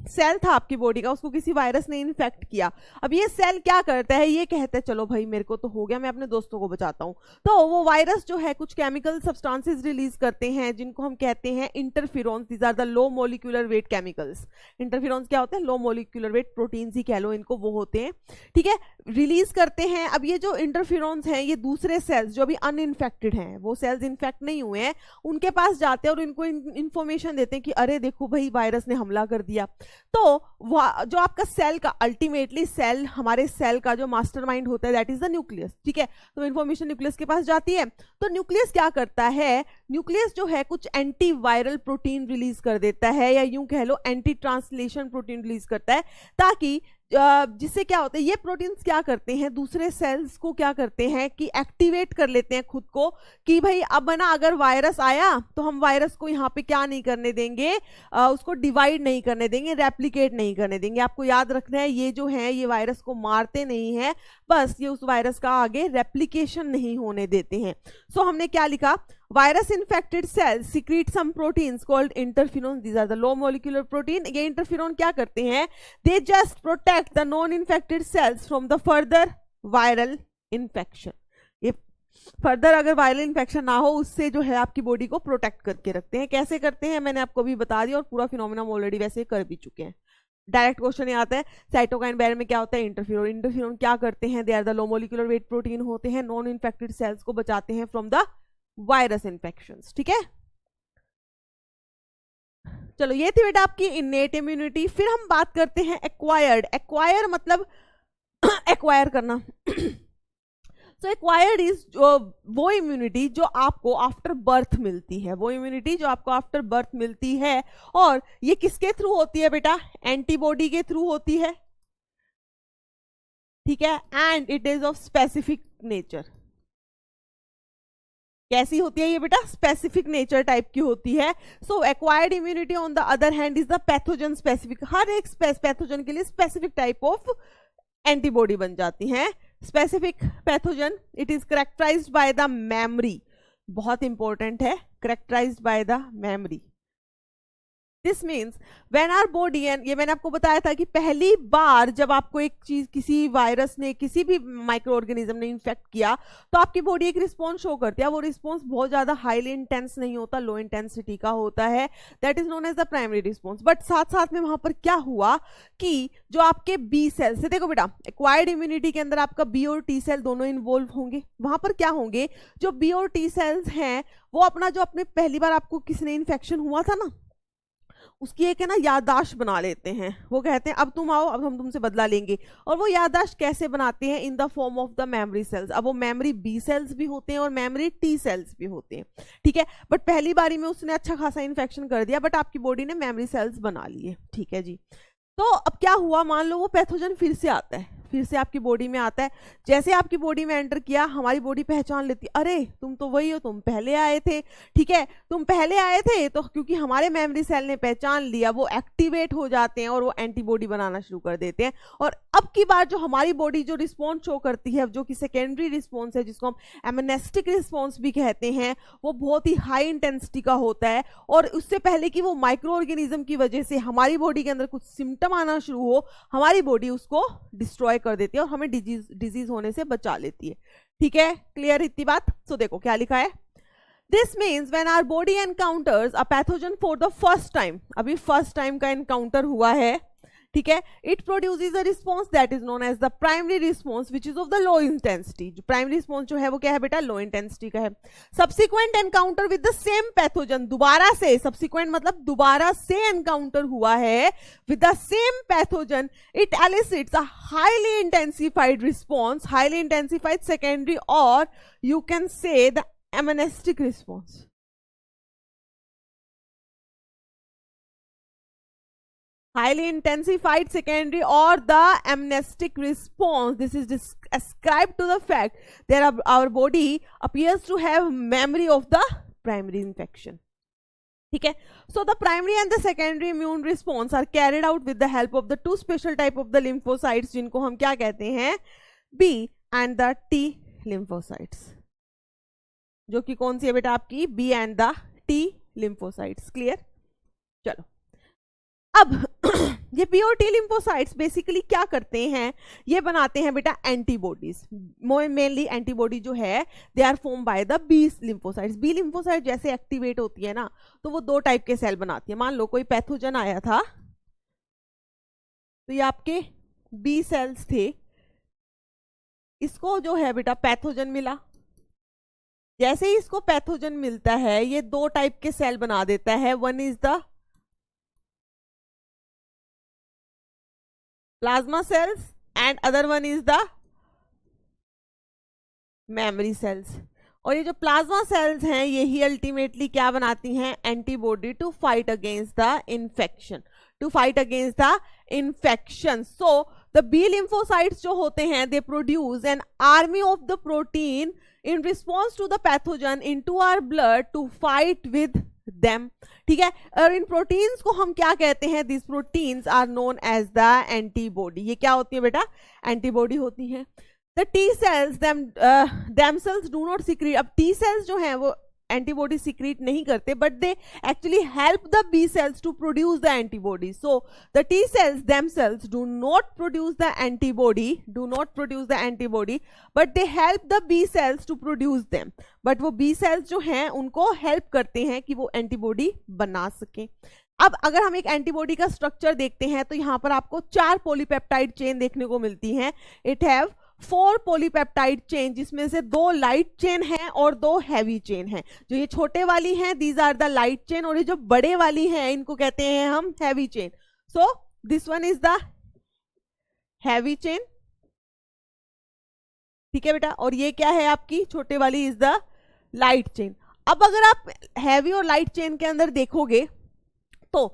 सेल था आपकी बॉडी का, उसको किसी वायरस ने इन्फेक्ट किया। अब ये सेल क्या करता है, ये कहता है चलो भाई मेरे को तो हो गया, मैं अपने दोस्तों को बचाता हूँ। तो वो वायरस जो है कुछ केमिकल सब्सटेंसेस रिलीज करते हैं जिनको हम कहते हैं interferons. These are the low molecular weight chemicals. Interferons क्या होते हैं, लो मोलिकुलर वेट प्रोटीन्स ही कह लो इनको, वो होते हैं, ठीक है, रिलीज करते हैं। अब ये जो इंटरफेरॉन्स हैं ये दूसरे सेल्स जो अभी अनइन्फेक्टेड हैं, वो सेल्स इन्फेक्ट नहीं हुए हैं, उनके पास जाते हैं और इनको इंफॉर्मेशन देते हैं कि अरे देखो भाई वायरस ने हमला कर दिया। तो जो आपका सेल का अल्टीमेटली सेल, हमारे सेल का जो मास्टरमाइंड होता है दैट इज द न्यूक्लियस, ठीक है। तो इंफॉर्मेशन न्यूक्लियस के पास जाती है, तो न्यूक्लियस क्या करता है, न्यूक्लियस जो है कुछ एंटी वायरल प्रोटीन रिलीज कर देता है, या यूं कह लो एंटी ट्रांसलेशन प्रोटीन रिलीज करता है, ताकि जिससे क्या होता है, ये प्रोटीन्स क्या करते हैं, दूसरे सेल्स को क्या करते हैं कि एक्टिवेट कर लेते हैं खुद को, कि भाई अब ना अगर वायरस आया तो हम वायरस को यहाँ पे क्या नहीं करने देंगे, उसको डिवाइड नहीं करने देंगे, रेप्लिकेट नहीं करने देंगे। आपको याद रखना है ये जो है ये वायरस को मारते नहीं है, बस ये उस वायरस का आगे रेप्लिकेशन नहीं होने देते हैं। सो हमने क्या लिखा, virus infected cells secrete some proteins called interferon. These are the low molecular protein. ये interferon क्या करते हैं? They just protect the non infected cells from the further viral infection. ये फर्दर अगर वायरल इन्फेक्शन ना हो उससे जो है आपकी बॉडी को प्रोटेक्ट करके रखते हैं. कैसे करते हैं मैंने आपको अभी बता दिया और पूरा फिनोमेना ऑलरेडी वैसे कर भी चुके हैं. डायरेक्ट क्वेश्चन ये आता है साइटोकाइन बैरियर में क्या होता है? इंटरफेरोन. इंटरफेरोन क्या करते हैं? They are the low molecular weight protein होते हैं, नॉन इन्फेक्टेड सेल्स को बचाते हैं फ्रॉम द वायरस इन्फेक्शंस. ठीक है, चलो ये थी बेटा आपकी इनेट इम्यूनिटी. फिर हम बात करते हैं एक्वायर्ड. एक्वायर मतलब एक्वायर करना. सो एक्वायर्ड इज वो इम्यूनिटी जो आपको आफ्टर बर्थ मिलती है. वो इम्यूनिटी जो आपको आफ्टर बर्थ मिलती है. और ये किसके थ्रू होती है बेटा? एंटीबॉडी के थ्रू होती है. ठीक है, and it is of specific nature. कैसी होती है ये बेटा? स्पेसिफिक नेचर टाइप की होती है. So acquired immunity on the other hand is the pathogen specific. हर एक पैथोजन के लिए स्पेसिफिक टाइप ऑफ एंटीबॉडी बन जाती हैं. Specific pathogen it is characterised by the memory. बहुत इंपॉर्टेंट है, characterised by the memory. This means when our body, and ये मैंने आपको बताया था कि पहली बार जब आपको एक चीज किसी वायरस ने किसी भी माइक्रो ऑर्गेनिज्म ने इन्फेक्ट किया तो आपकी बॉडी एक रिस्पॉन्स शो करती है. वो रिस्पॉन्स बहुत ज्यादा हाईली इंटेंस नहीं होता, लो इंटेंसिटी का होता है. That is known as the primary response. But साथ साथ में वहां पर क्या हुआ कि जो आपके बी सेल्स से, देखो बेटा एक्वायर्ड इम्यूनिटी के अंदर आपका बी और टी सेल दोनों इन्वॉल्व होंगे. वहां पर क्या होंगे? जो बी और टी सेल्स हैं वो अपना जो अपने पहली बार आपको किसी ने इन्फेक्शन हुआ था ना उसकी एक है ना याददाश्त बना लेते हैं. वो कहते हैं अब तुम आओ, अब हम तुमसे बदला लेंगे. और वो याददाश्त कैसे बनाते हैं? In the form of the memory cells. अब वो मेमोरी बी सेल्स भी होते हैं और मेमोरी टी सेल्स भी होते हैं. ठीक है, बट पहली बारी में उसने अच्छा खासा इन्फेक्शन कर दिया बट आपकी बॉडी ने मेमोरी सेल्स बना लिए. ठीक है जी. तो अब क्या हुआ? मान लो वो पैथोजन फिर से आता है, फिर से आपकी बॉडी में आता है. जैसे आपकी बॉडी में एंटर किया हमारी बॉडी पहचान लेती, अरे तुम तो वही हो, तुम पहले आए थे. ठीक है, तुम पहले आए थे तो क्योंकि हमारे मेमोरी सेल ने पहचान लिया वो एक्टिवेट हो जाते हैं और वो एंटीबॉडी बनाना शुरू कर देते हैं. और अब की बार जो हमारी बॉडी जो रिस्पॉन्स शो करती है जो कि सेकेंडरी रिस्पॉन्स है जिसको हम एमनेस्टिक रिस्पॉन्स भी कहते हैं, वो बहुत ही हाई इंटेंसिटी का होता है. और उससे पहले कि वो माइक्रो ऑर्गेनिज्म की वजह से हमारी बॉडी के अंदर कुछ सिम्टम आना शुरू हो हमारी बॉडी उसको डिस्ट्रॉय कर देती है और हमें डिजीज होने से बचा लेती है. ठीक है, क्लियर इतनी बात? सो देखो क्या लिखा है. This means when our body encounters a pathogen for the first time, अभी फर्स्ट टाइम का एनकाउंटर हुआ है. ठीक है, it produces a response that is known as the primary response which is of the low intensity. जो primary response जो है वो क्या है बेटा? लो इंटेंसिटी का है. Subsequent encounter with the same pathogen, दोबारा से, सब्सिक्वेंट मतलब दोबारा से एनकाउंटर हुआ है with the same pathogen, it elicits a highly intensified response, highly intensified secondary, और you can say the anamnestic response. Highly intensified secondary or the amnestic response. This is ascribed to the fact that our body appears to have memory of the primary infection. ठीक है, so the primary and the secondary immune response are carried out with the help of the two special type of the lymphocytes जिनको हम क्या कहते हैं? B and the T lymphocytes. जो कि कौन सी है बेटा? आपकी B and the T lymphocytes. Clear? चलो अब ये बी और टी लिम्फोसाइट्स बेसिकली क्या करते हैं? ये बनाते हैं बेटा एंटीबॉडीज. मेनली एंटीबॉडी जो है they are form by the B lymphocytes. B lymphocyte जैसे एक्टिवेट होती है ना तो वो दो टाइप के सेल बनाती है. मान लो कोई पैथोजन आया था तो ये आपके बी सेल्स थे, इसको जो है बेटा पैथोजन मिला. जैसे ही इसको पैथोजन मिलता है ये दो टाइप के सेल बना देता है. One is the plasma cells and other one is the memory cells. और ये जो प्लाज्मा सेल्स हैं यही अल्टीमेटली क्या बनाती हैं? Antibody to fight against the infection, to fight against the infection. So the B lymphocytes जो होते हैं they produce an army of the protein in response to the pathogen into our blood to fight with them. ठीक है, और इन proteins को हम क्या कहते हैं? This proteins are known as the antibody. ये क्या होती है बेटा? एंटीबॉडी होती हैं. The T cells themselves do not secrete. अब टी सेल्स जो हैं वो एंटीबॉडी सिक्रीट नहीं करते, but they actually help the B cells to produce the antibody. So the T cells themselves do not produce the antibody, but they help the B cells to produce them. But वो B cells जो हैं उनको help करते हैं कि वो antibody बना सकें. अब अगर हम एक एंटीबॉडी का स्ट्रक्चर देखते हैं तो यहां पर आपको 4 पॉलीपेप्टाइड चेन देखने को मिलती हैं. इट हैव 4 पॉलीपेप्टाइड चेन, जिसमें से 2 लाइट चेन हैं और 2 हैवी चेन हैं. जो ये छोटे वाली हैं these are the light chain, और ये जो बड़े वाली हैं इनको कहते हैं हम heavy chain. So this one is the heavy chain. ठीक है बेटा, और ये क्या है आपकी छोटे वाली इज द लाइट चेन. अब अगर आप हैवी और लाइट चेन के अंदर देखोगे तो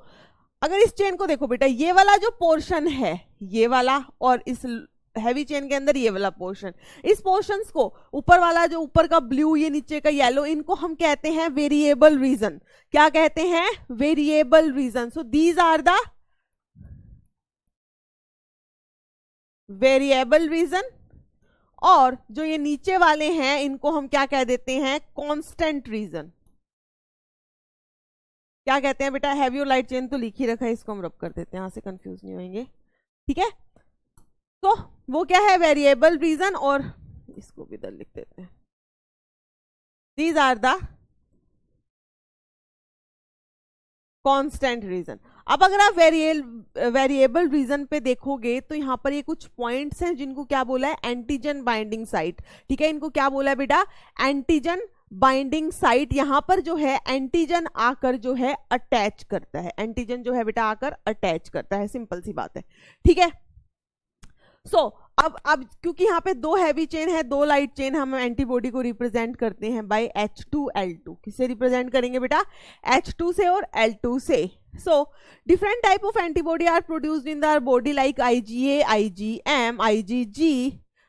अगर इस चेन को देखो बेटा, ये वाला जो पोर्शन है ये वाला, और इस हैवी चेन के अंदर ये वाला पोर्शन, इस पोर्शंस को ऊपर वाला जो ऊपर का ब्लू, ये नीचे का येलो, इनको हम कहते हैं वेरिएबल रीजन. क्या कहते हैं? Variable region. So these are the variable region. और जो ये नीचे वाले हैं इनको हम क्या कह देते हैं? Constant region. क्या कहते हैं बेटा? हैवी और लाइट चेन तो लिख ही रखा है, इसको हम रब कर देते हैं, यहां से कंफ्यूज नहीं होंगे. ठीक है, तो वो क्या है? Variable region. और इसको भी इधर लिख देते हैं. These are the constant region. अब अगर आप वेरिएबल रीजन पे देखोगे तो यहां पर ये कुछ पॉइंट्स हैं जिनको क्या बोला है? Antigen binding site. ठीक है, इनको क्या बोला है बेटा? Antigen binding site. यहां पर जो है एंटीजन आकर जो है अटैच करता है. एंटीजन जो है बेटा आकर अटैच करता है. सिंपल सी बात है. ठीक है, सो अब क्योंकि यहाँ पे 2 हैवी चेन है, 2 लाइट चेन, हम एंटीबॉडी को रिप्रेजेंट करते हैं बाय H2L2. किससे रिप्रेजेंट करेंगे बेटा? H2 से और L2 से. So different type of antibody are produced in the body like IgA, IgM, IgG,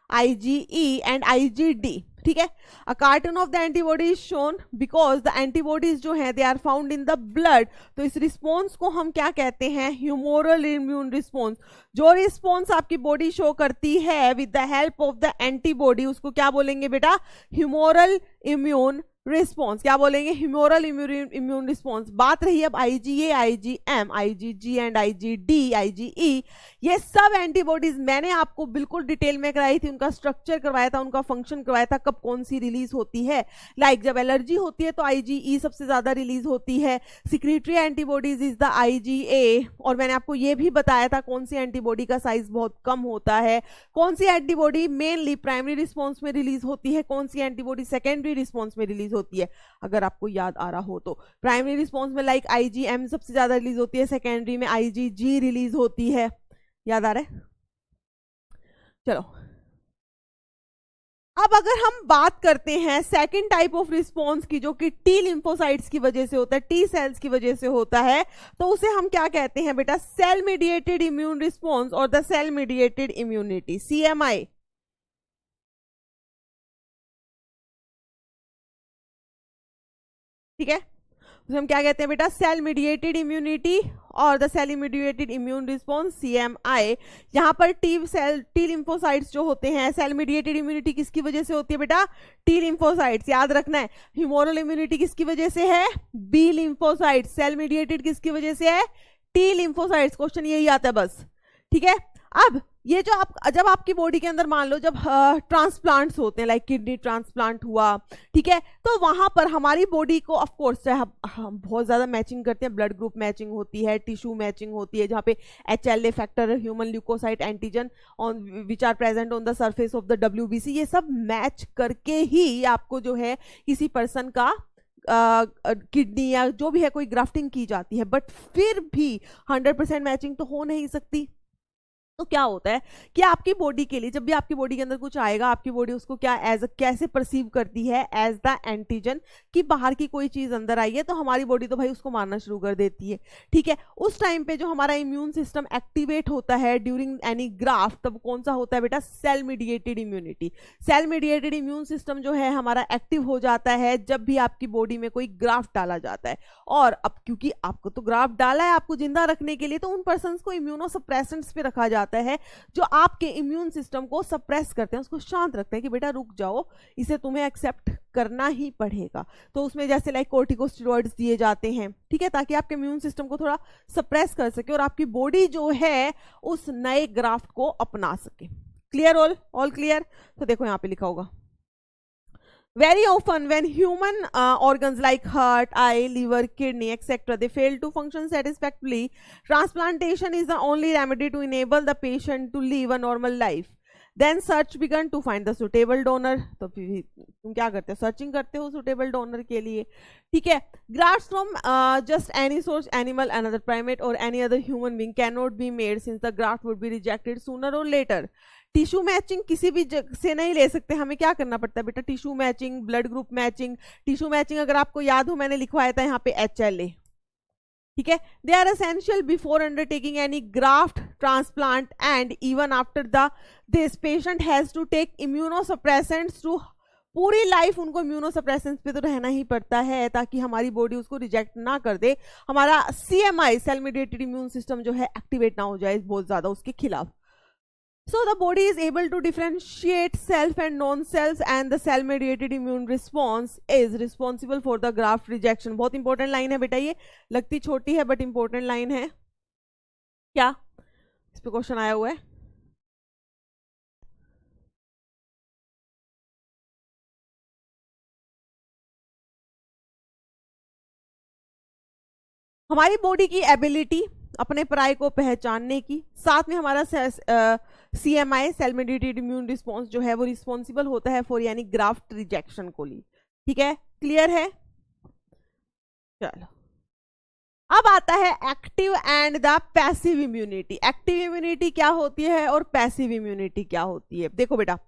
IgE and IgD. ठीक है, a cartoon of the antibody is shown because the antibodies जो है they are found in the blood. तो इस response को हम क्या कहते हैं? Humoral immune response. जो रिस्पॉन्स आपकी बॉडी शो करती है with the help of the antibody, उसको क्या बोलेंगे बेटा? Humoral immune response. क्या बोलेंगे? Humoral immune response. बात रही अब IgA, IgM, IgG and IgD, IgE, ये सब एंटीबॉडीज मैंने आपको बिल्कुल डिटेल में कराई थी. उनका स्ट्रक्चर करवाया था, उनका फंक्शन करवाया था, कब कौन सी रिलीज होती है. लाइक जब एलर्जी होती है तो IgE सबसे ज्यादा रिलीज होती है. Secretory antibodies is the IgA. और मैंने आपको ये भी बताया था कौन सी एंटीबॉडी का साइज बहुत कम होता है, कौन सी एंटीबॉडी मेनली प्राइमरी रिस्पॉन्स में रिलीज होती है, कौन सी एंटीबॉडी सेकेंडरी रिस्पॉन्स में रिलीज होती है. अगर आपको याद आ रहा हो तो प्राइमरी रिस्पॉन्स में लाइक IgM सबसे ज्यादा रिलीज होती है, सेकेंडरी में IgG रिलीज होती है. याद आ रहा है? चलो, अब अगर हम बात करते हैं सेकेंड टाइप ऑफ रिस्पॉन्स की, जो कि टी लिम्फोसाइट्स की वजह से होता है, टी सेल्स की वजह से होता है, तो उसे हम क्या कहते हैं बेटा? सेल मीडिएटेड इम्यून रिस्पॉन्स और the cell mediated immunity, CMI. ठीक है, उसे हम क्या कहते हैं बेटा? सेल मीडिएटेड इम्यूनिटी और the cell mediated immune response, CMI. यहां पर टी लिम्फोसाइट्स जो होते हैं, सेल मीडिएटेड इम्यूनिटी किसकी वजह से होती है बेटा? T lymphocytes. याद रखना है. ह्यूमोरल इम्यूनिटी किसकी वजह से है? B lymphocytes. सेल मीडिएटेड किसकी वजह से है? T lymphocytes. क्वेश्चन यही आता है बस. ठीक है, अब ये जो जब आपकी बॉडी के अंदर मान लो जब ट्रांसप्लांट्स होते हैं, लाइक किडनी ट्रांसप्लांट हुआ, ठीक है, तो वहां पर हमारी बॉडी को ऑफ कोर्स हम बहुत ज्यादा मैचिंग करते हैं. ब्लड ग्रुप मैचिंग होती है, टिश्यू मैचिंग होती है, जहाँ पे HLA factor, human leukocyte antigen on which are present on the surface of the WBC, ये सब मैच करके ही आपको जो है किसी पर्सन का किडनी या जो भी है कोई ग्राफ्टिंग की जाती है. बट फिर भी 100% मैचिंग तो हो नहीं सकती. तो क्या होता है कि आपकी बॉडी के लिए, जब भी आपकी बॉडी के अंदर कुछ आएगा, आपकी बॉडी उसको क्या कैसे परसीव करती है? As the antigen. कि बाहर की कोई चीज अंदर आई है तो हमारी बॉडी तो भाई उसको मारना शुरू कर देती है. ठीक है, उस टाइम पे जो हमारा इम्यून सिस्टम एक्टिवेट होता है ड्यूरिंग एनी ग्राफ्ट, तब कौन सा होता है बेटा? Cell mediated immunity. Cell mediated immune system जो है हमारा एक्टिव हो जाता है जब भी आपकी बॉडी में कोई ग्राफ्ट डाला जाता है. और अब क्योंकि आपको तो ग्राफ्ट डाला है आपको जिंदा रखने के लिए, तो उन पर्सन को इम्यूनोसप्रेसेंट्स पे रखा जाता है जो आपके इम्यून सिस्टम को सप्रेस करते हैं, उसको शांत रखते हैं कि बेटा रुक जाओ, इसे तुम्हें एक्सेप्ट करना ही पड़ेगा। तो उसमें जैसे लाइक कोर्टिकोस्टेरॉइड्स दिए जाते हैं, ठीक है, ताकि आपके इम्यून सिस्टम को थोड़ा सप्रेस कर सके और आपकी बॉडी जो है उस नए ग्राफ्ट को अपना सके। क्लियर? All clear? तो देखो यहाँ पे लिखा होगा, very often when human organs like heart, eye, liver, kidney etc. they fail to function satisfactorily, transplantation is the only remedy to enable the patient to live a normal life. Then search began to find the suitable donor. तो फिर तुम क्या करते हो? Searching करते हो suitable donor के लिए, ठीक है। grafts from just any source, animal, another primate or any other human being cannot be made since the graft would be rejected sooner or later. Tissue matching किसी भी से नहीं ले सकते, हमें क्या करना पड़ता है बेटा? Tissue matching, blood group matching. Tissue matching अगर आपको याद हो मैंने लिखवाया था यहाँ पे HLA, ठीक है। They are essential before undertaking any graft transplant and even after this patient has to take immunosuppressants to, पूरी लाइफ उनको इम्यूनोसप्रेसेंट्स पे तो रहना ही पड़ता है ताकि हमारी बॉडी उसको रिजेक्ट ना कर दे, हमारा CMI cell mediated immune system जो है एक्टिवेट ना हो जाए बहुत ज्यादा उसके खिलाफ। So the body is able to differentiate self and non-selves and the cell-mediated immune response is responsible for the graft rejection. बहुत इंपॉर्टेंट लाइन है बेटा, ये लगती छोटी है बट इंपॉर्टेंट लाइन है। क्या इस पे क्वेश्चन आया हुआ है? हमारी बॉडी की एबिलिटी अपने पराये को पहचानने की, साथ में हमारा CMI cell mediated immune response जो है वो रिस्पॉन्सिबल होता है फॉर यानी ग्राफ्ट रिजेक्शन को ली, ठीक है। क्लियर है? चलो अब आता है active and the passive immunity. Active immunity क्या होती है और पैसिव इम्यूनिटी क्या होती है? देखो बेटा,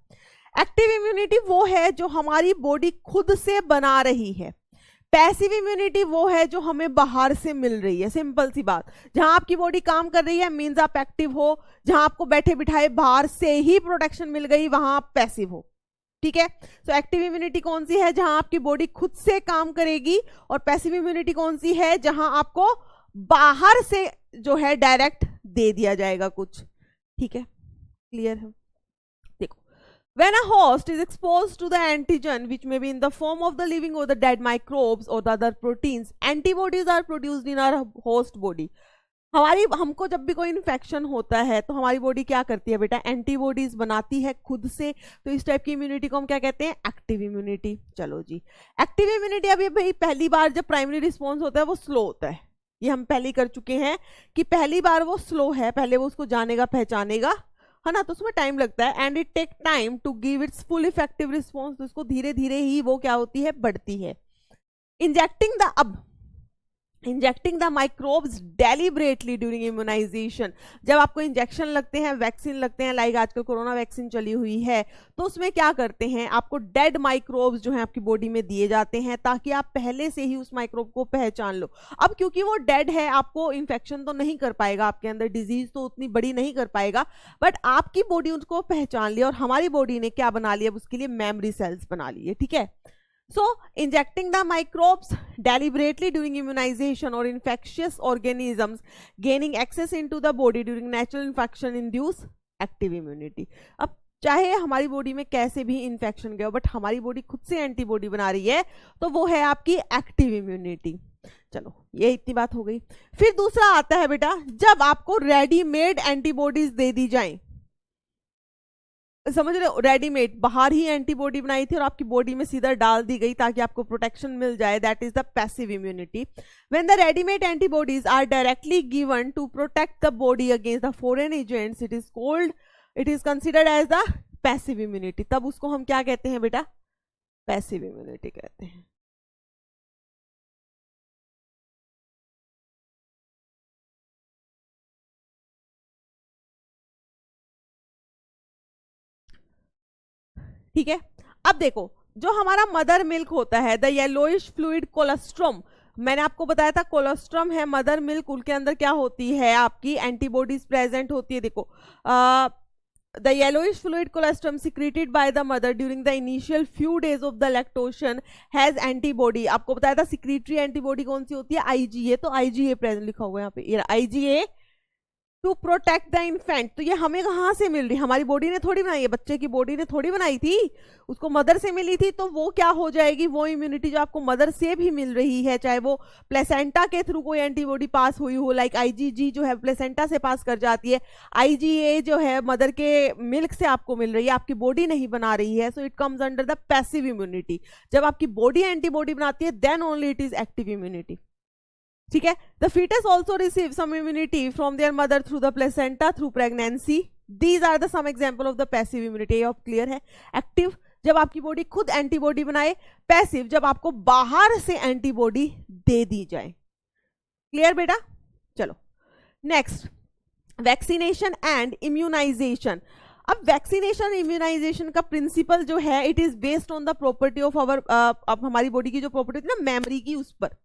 एक्टिव इम्यूनिटी वो है जो हमारी बॉडी खुद से बना रही है, पैसिव इम्यूनिटी वो है जो हमें बाहर से मिल रही है। सिंपल सी बात, जहां आपकी बॉडी काम कर रही है मींस आप एक्टिव हो, जहां आपको बैठे बिठाए बाहर से ही प्रोटेक्शन मिल गई वहां आप पैसिव हो, ठीक है। तो एक्टिव इम्यूनिटी कौन सी है? जहां आपकी बॉडी खुद से काम करेगी। और पैसिव इम्यूनिटी कौन सी है? जहां आपको बाहर से जो है डायरेक्ट दे दिया जाएगा कुछ, ठीक है। क्लियर है? When a host is exposed to the antigen, which may be in the form of the living or the dead microbes or the other proteins, antibodies are produced in our host body. हमको जब भी कोई infection होता है तो हमारी body क्या करती है बेटा? एंटीबॉडीज बनाती है खुद से। तो इस टाइप की इम्यूनिटी को हम क्या कहते हैं? Active immunity. चलो जी, एक्टिव इम्यूनिटी अभी भाई पहली बार जब प्राइमरी रिस्पॉन्स होता है वो स्लो होता है, ये हम पहले कर चुके हैं कि पहली बार वो स्लो है, पहले वो उसको जानेगा पहचानेगा, है ना, तो उसमें टाइम लगता है। And it take time to give its full effective response, तो इसको धीरे धीरे ही वो क्या होती है? बढ़ती है। Injecting the microbes deliberately during immunisation, जब आपको इंजेक्शन लगते हैं, वैक्सीन लगते हैं, लाइक आजकल कोरोना वैक्सीन चली हुई है, तो उसमें क्या करते हैं? आपको डेड माइक्रोब्स जो है आपकी बॉडी में दिए जाते हैं ताकि आप पहले से ही उस माइक्रोब को पहचान लो। अब क्योंकि वो डेड है, आपको इन्फेक्शन तो नहीं कर पाएगा, आपके अंदर डिजीज तो उतनी बड़ी नहीं कर पाएगा, बट आपकी बॉडी उसको पहचान लिया और हमारी बॉडी ने क्या बना लिया? उसके लिए मेमोरी सेल्स बना लिए, ठीक है। So, injecting the microbes deliberately during immunization or infectious organisms gaining access into the body during natural infection induce active immunity. अब चाहे हमारी बॉडी में कैसे भी इन्फेक्शन गया हो बट हमारी बॉडी खुद से एंटीबॉडी बना रही है तो वो है आपकी एक्टिव इम्यूनिटी। चलो ये इतनी बात हो गई। फिर दूसरा आता है बेटा, जब आपको रेडीमेड एंटीबॉडीज दे दी जाएं, समझ रहे हो, रेडीमेड बाहर ही एंटीबॉडी बनाई थी और आपकी बॉडी में सीधा डाल दी गई ताकि आपको प्रोटेक्शन मिल जाए, that is the passive immunity. When the readymade antibodies are directly given to protect the body against the foreign agents, it is considered as the passive immunity. तब उसको हम क्या कहते हैं बेटा? पैसिव इम्यूनिटी कहते हैं। ठीक है, अब देखो जो हमारा मदर मिल्क होता है, द येलोइश फ्लूइड कोलेस्ट्रम, मैंने आपको बताया था कोलेस्ट्रम है मदर मिल्क, उनके अंदर क्या होती है? आपकी एंटीबॉडीज प्रेजेंट होती है। देखो the yellowish fluid colostrum secreted by the mother during the initial few days of the lactation has antibody. आपको बताया था सिक्रेटरी एंटीबॉडी कौन सी होती है? IgA। तो IgA प्रेजेंट लिखा हुआ है यहाँ पे, IgA to protect the infant. तो ये हमें कहाँ से मिल रही है, हमारी बॉडी ने थोड़ी बनाई है, बच्चे की बॉडी ने थोड़ी बनाई थी, उसको मदर से मिली थी। तो वो क्या हो जाएगी, वो इम्यूनिटी जो आपको मदर से भी मिल रही है, चाहे वो प्लेसेंटा के थ्रू कोई एंटीबॉडी पास हुई हो, लाइक आईजीजी जो है प्लेसेंटा से पास कर जाती है, आईजीए जो है मदर के मिल्क से आपको मिल रही है, आपकी बॉडी नहीं बना रही है, so it comes under the passive immunity. जब आपकी बॉडी एंटीबॉडी बनाती है then only it is active immunity. ठीक है, the foetus also receive some immunity from their mother through the placenta through pregnancy. These are the some example of the passive immunity. ये clear है। Active जब आपकी body खुद antibody बनाए, passive जब आपको बाहर से एंटीबॉडी दे दी जाए। क्लियर बेटा? चलो नेक्स्ट, वैक्सीनेशन एंड इम्यूनाइजेशन। अब वैक्सीनेशन इम्यूनाइजेशन का प्रिंसिपल जो है it is based on the property of our, अब हमारी बॉडी की जो प्रॉपर्टी थी ना मेमोरी की, उस पर।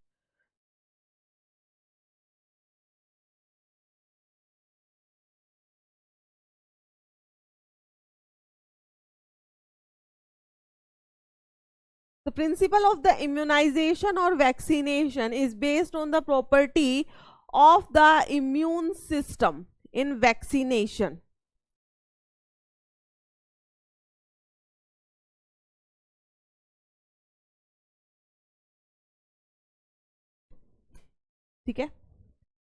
The principle of the immunization or vaccination is based on the property of the immune system in vaccination. ठीक है,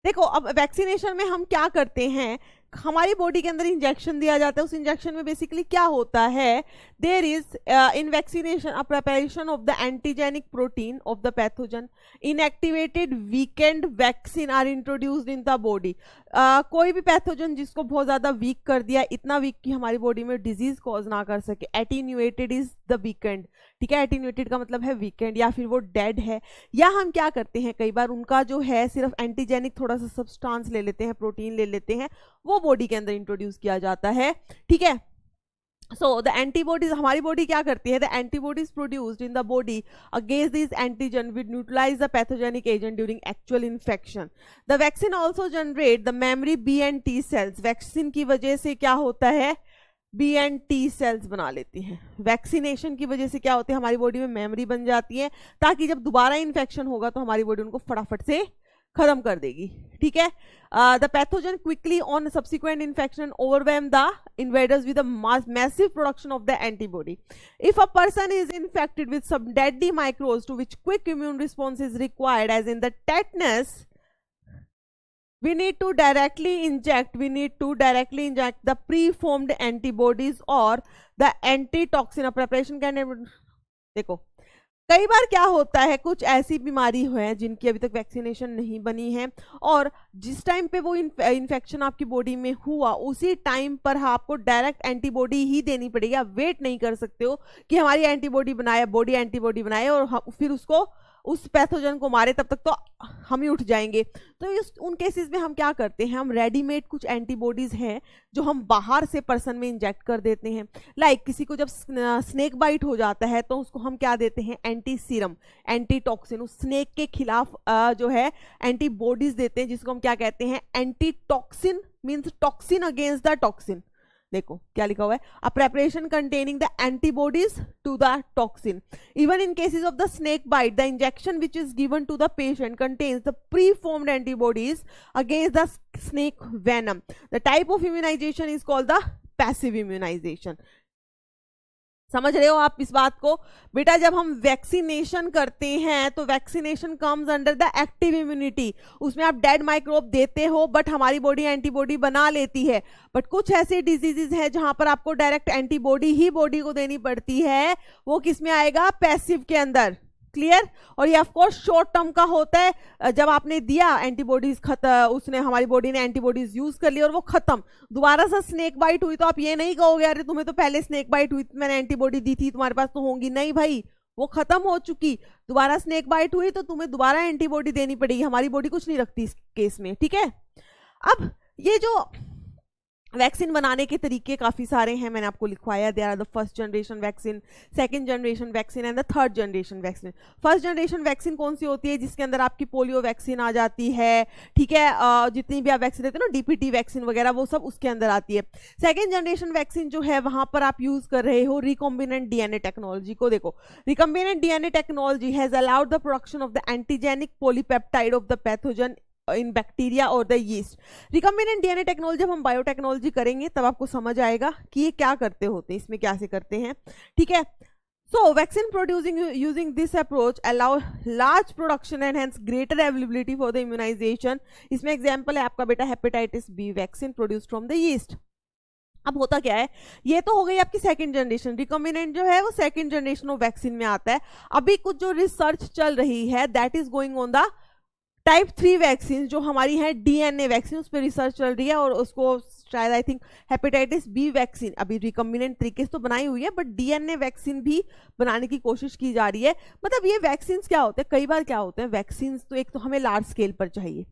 देखो अब वैक्सीनेशन में हम क्या करते हैं, हमारी बॉडी के अंदर इंजेक्शन दिया जाता है। उस इंजेक्शन में बेसिकली क्या होता है, there is in vaccination a preparation of the antigenic protein of the pathogen, inactivated weakened vaccine are introduced in the body. कोई भी पैथोजन जिसको बहुत ज्यादा वीक कर दिया, इतना वीक कि हमारी बॉडी में डिजीज कॉज ना कर सके, एटीन्यूएटेड इज द वीकेंड। ठीक है, एटीन्यूएटेड का मतलब है वीकेंड, या फिर वो डेड है। या हम क्या करते हैं, कई बार उनका जो है सिर्फ एंटीजेनिक थोड़ा सा सब्सटेंस ले लेते हैं, प्रोटीन ले लेते हैं, वो बॉडी के अंदर इंट्रोड्यूस किया जाता है। ठीक है, सो द एंटीबॉडीज, हमारी बॉडी क्या करती है, the antibodies produced in the body against this antigen will neutralise the pathogenic agent during actual infection. The vaccine also generate the memory B and T cells. Vaccine की वजह से क्या होता है, बी एंड टी सेल्स बना लेती हैं। Vaccination की वजह से क्या होती है, हमारी बॉडी में मेमोरी बन जाती है, ताकि जब दोबारा इन्फेक्शन होगा तो हमारी बॉडी उनको फटाफट से खत्म कर देगी। ठीक है, the pathogen quickly on subsequent infection overwhelm the invaders with massive production of the antibody. If a person is infected with some deadly microbes to which quick immune response is required as in the tetanus, we need to directly inject the preformed antibodies or the antitoxin preparation candidate. देखो कई बार क्या होता है, कुछ ऐसी बीमारी है जिनकी अभी तक वैक्सीनेशन नहीं बनी है, और जिस टाइम पे वो इन्फेक्शन आपकी बॉडी में हुआ उसी टाइम पर आपको डायरेक्ट एंटीबॉडी ही देनी पड़ेगी। आप वेट नहीं कर सकते हो कि हमारी एंटीबॉडी बनाए, बॉडी एंटीबॉडी बनाए और फिर उसको उस पैथोजन को मारे, तब तक तो हम ही उठ जाएंगे। तो उन केसेस में हम क्या करते हैं, हम रेडीमेड कुछ एंटीबॉडीज हैं जो हम बाहर से पर्सन में इंजेक्ट कर देते हैं। लाइक किसी को जब स्नेक बाइट हो जाता है तो उसको हम क्या देते हैं, एंटी सीरम, एंटी टॉक्सिन, उस स्नेक के खिलाफ जो है एंटीबॉडीज देते हैं, जिसको हम क्या कहते हैं, anti toxin, means toxin against the toxin. देखो क्या लिखा हुआ है, a preparation containing the antibodies to the toxin. Even in cases of the snake bite the injection which is given to the patient contains the preformed antibodies against the snake venom. The type of immunization is called the passive immunization. समझ रहे हो आप इस बात को? बेटा जब हम वैक्सीनेशन करते हैं तो vaccination comes under the active immunity. उसमें आप डेड माइक्रोब देते हो बट हमारी बॉडी एंटीबॉडी बना लेती है। बट कुछ ऐसे डिजीजेज हैं जहां पर आपको डायरेक्ट एंटीबॉडी ही बॉडी को देनी पड़ती है, वो किस में आएगा, पैसिव के अंदर। क्लियर? और ये ऑफ कोर्स शॉर्ट टर्म का होता है, जब आपने दिया एंटीबॉडीज उसने, हमारी बॉडी ने एंटीबॉडीज यूज कर ली और वो खत्म, दोबारा से स्नेक बाइट हुई तो आप ये नहीं कहोगे अरे तुम्हें तो पहले स्नेक बाइट हुई, मैंने एंटीबॉडी दी थी, तुम्हारे पास तो होंगी। नहीं भाई, वो खत्म हो चुकी, दोबारा स्नेक बाइट हुई तो तुम्हें दोबारा एंटीबॉडी देनी पड़ेगी। हमारी बॉडी कुछ नहीं रखती इस केस में। ठीक है, अब ये जो वैक्सीन बनाने के तरीके काफी सारे हैं, मैंने आपको लिखवाया। There are the first generation vaccine, second generation vaccine and the third generation vaccine. First generation vaccine कौन सी होती है, जिसके अंदर आपकी पोलियो वैक्सीन आ जाती है। ठीक है, जितनी भी आप वैक्सीन देते हो ना, डीपीटी वैक्सीन वगैरह, वो सब उसके अंदर आती है। सेकंड जनरेशन वैक्सीन जो है वहां पर आप यूज कर रहे हो रिकॉम्बिनेंट डीएनए टेक्नोलॉजी को। देखो, recombinant DNA technology has allowed the production of the antigenic polypeptide of the pathogen in bacteria और the yeast. Recombinant DNA technology जब हम बायोटेक्नोलॉजी करेंगे तब आपको समझ आएगा कि ये क्या करते होते हैं, इसमें क्या से करते हैं, ठीक है। So vaccine producing using this approach allow large production and hence greater availability for the immunization। इसमें एग्जाम्पल है आपका बेटा hepatitis B vaccine produced from the yeast. अब होता क्या है, ये तो हो गई आपकी सेकंड जनरेशन, रिकम्बिनेंट जो है वो सेकंड जनरेशन ऑफ वैक्सीन में आता है। अभी कुछ जो रिसर्च चल रही है that is going on the type 3 vaccine जो हमारी है डीएनए वैक्सीन, उस पर रिसर्च चल रही है और उसको शायद I think hepatitis B vaccine अभी रिकम्बिनेंट तरीके से तो बनाई हुई है, बट डीएनए वैक्सीन भी बनाने की कोशिश की जा रही है। मतलब ये वैक्सीन क्या होते हैं, कई बार क्या होते हैं वैक्सीन तो एक तो हमें लार्ज स्केल पर चाहिए,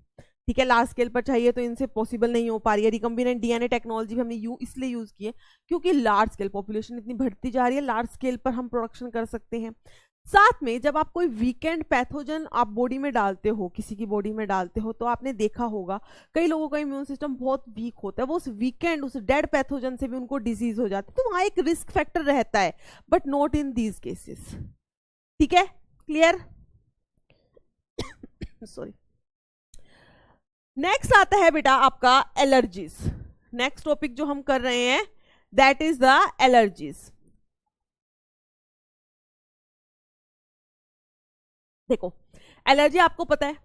ठीक है, लार्ज स्केल पर चाहिए तो इनसे पॉसिबल नहीं हो पा रही है। रिकम्बिनेंट डीएनए टेक्नोलॉजी भी हमने इसलिए यूज की है क्योंकि लार्ज स्केल पॉपुलेशन इतनी बढ़ती जा रही है, लार्ज स्केल पर हम प्रोडक्शन कर सकते हैं। साथ में जब आप कोई वीकेंड पैथोजन आप बॉडी में डालते हो, किसी की बॉडी में डालते हो, तो आपने देखा होगा कई लोगों का इम्यून सिस्टम बहुत वीक होता है, वो उस वीकेंड उस डेड पैथोजन से भी उनको डिजीज हो जाती है, तो वहां एक रिस्क फैक्टर रहता है, but not in these cases, ठीक है, क्लियर। सॉरी। नेक्स्ट आता है बेटा आपका एलर्जीज। नेक्स्ट टॉपिक जो हम कर रहे हैं दैट इज द एलर्जीज। देखो एलर्जी आपको पता है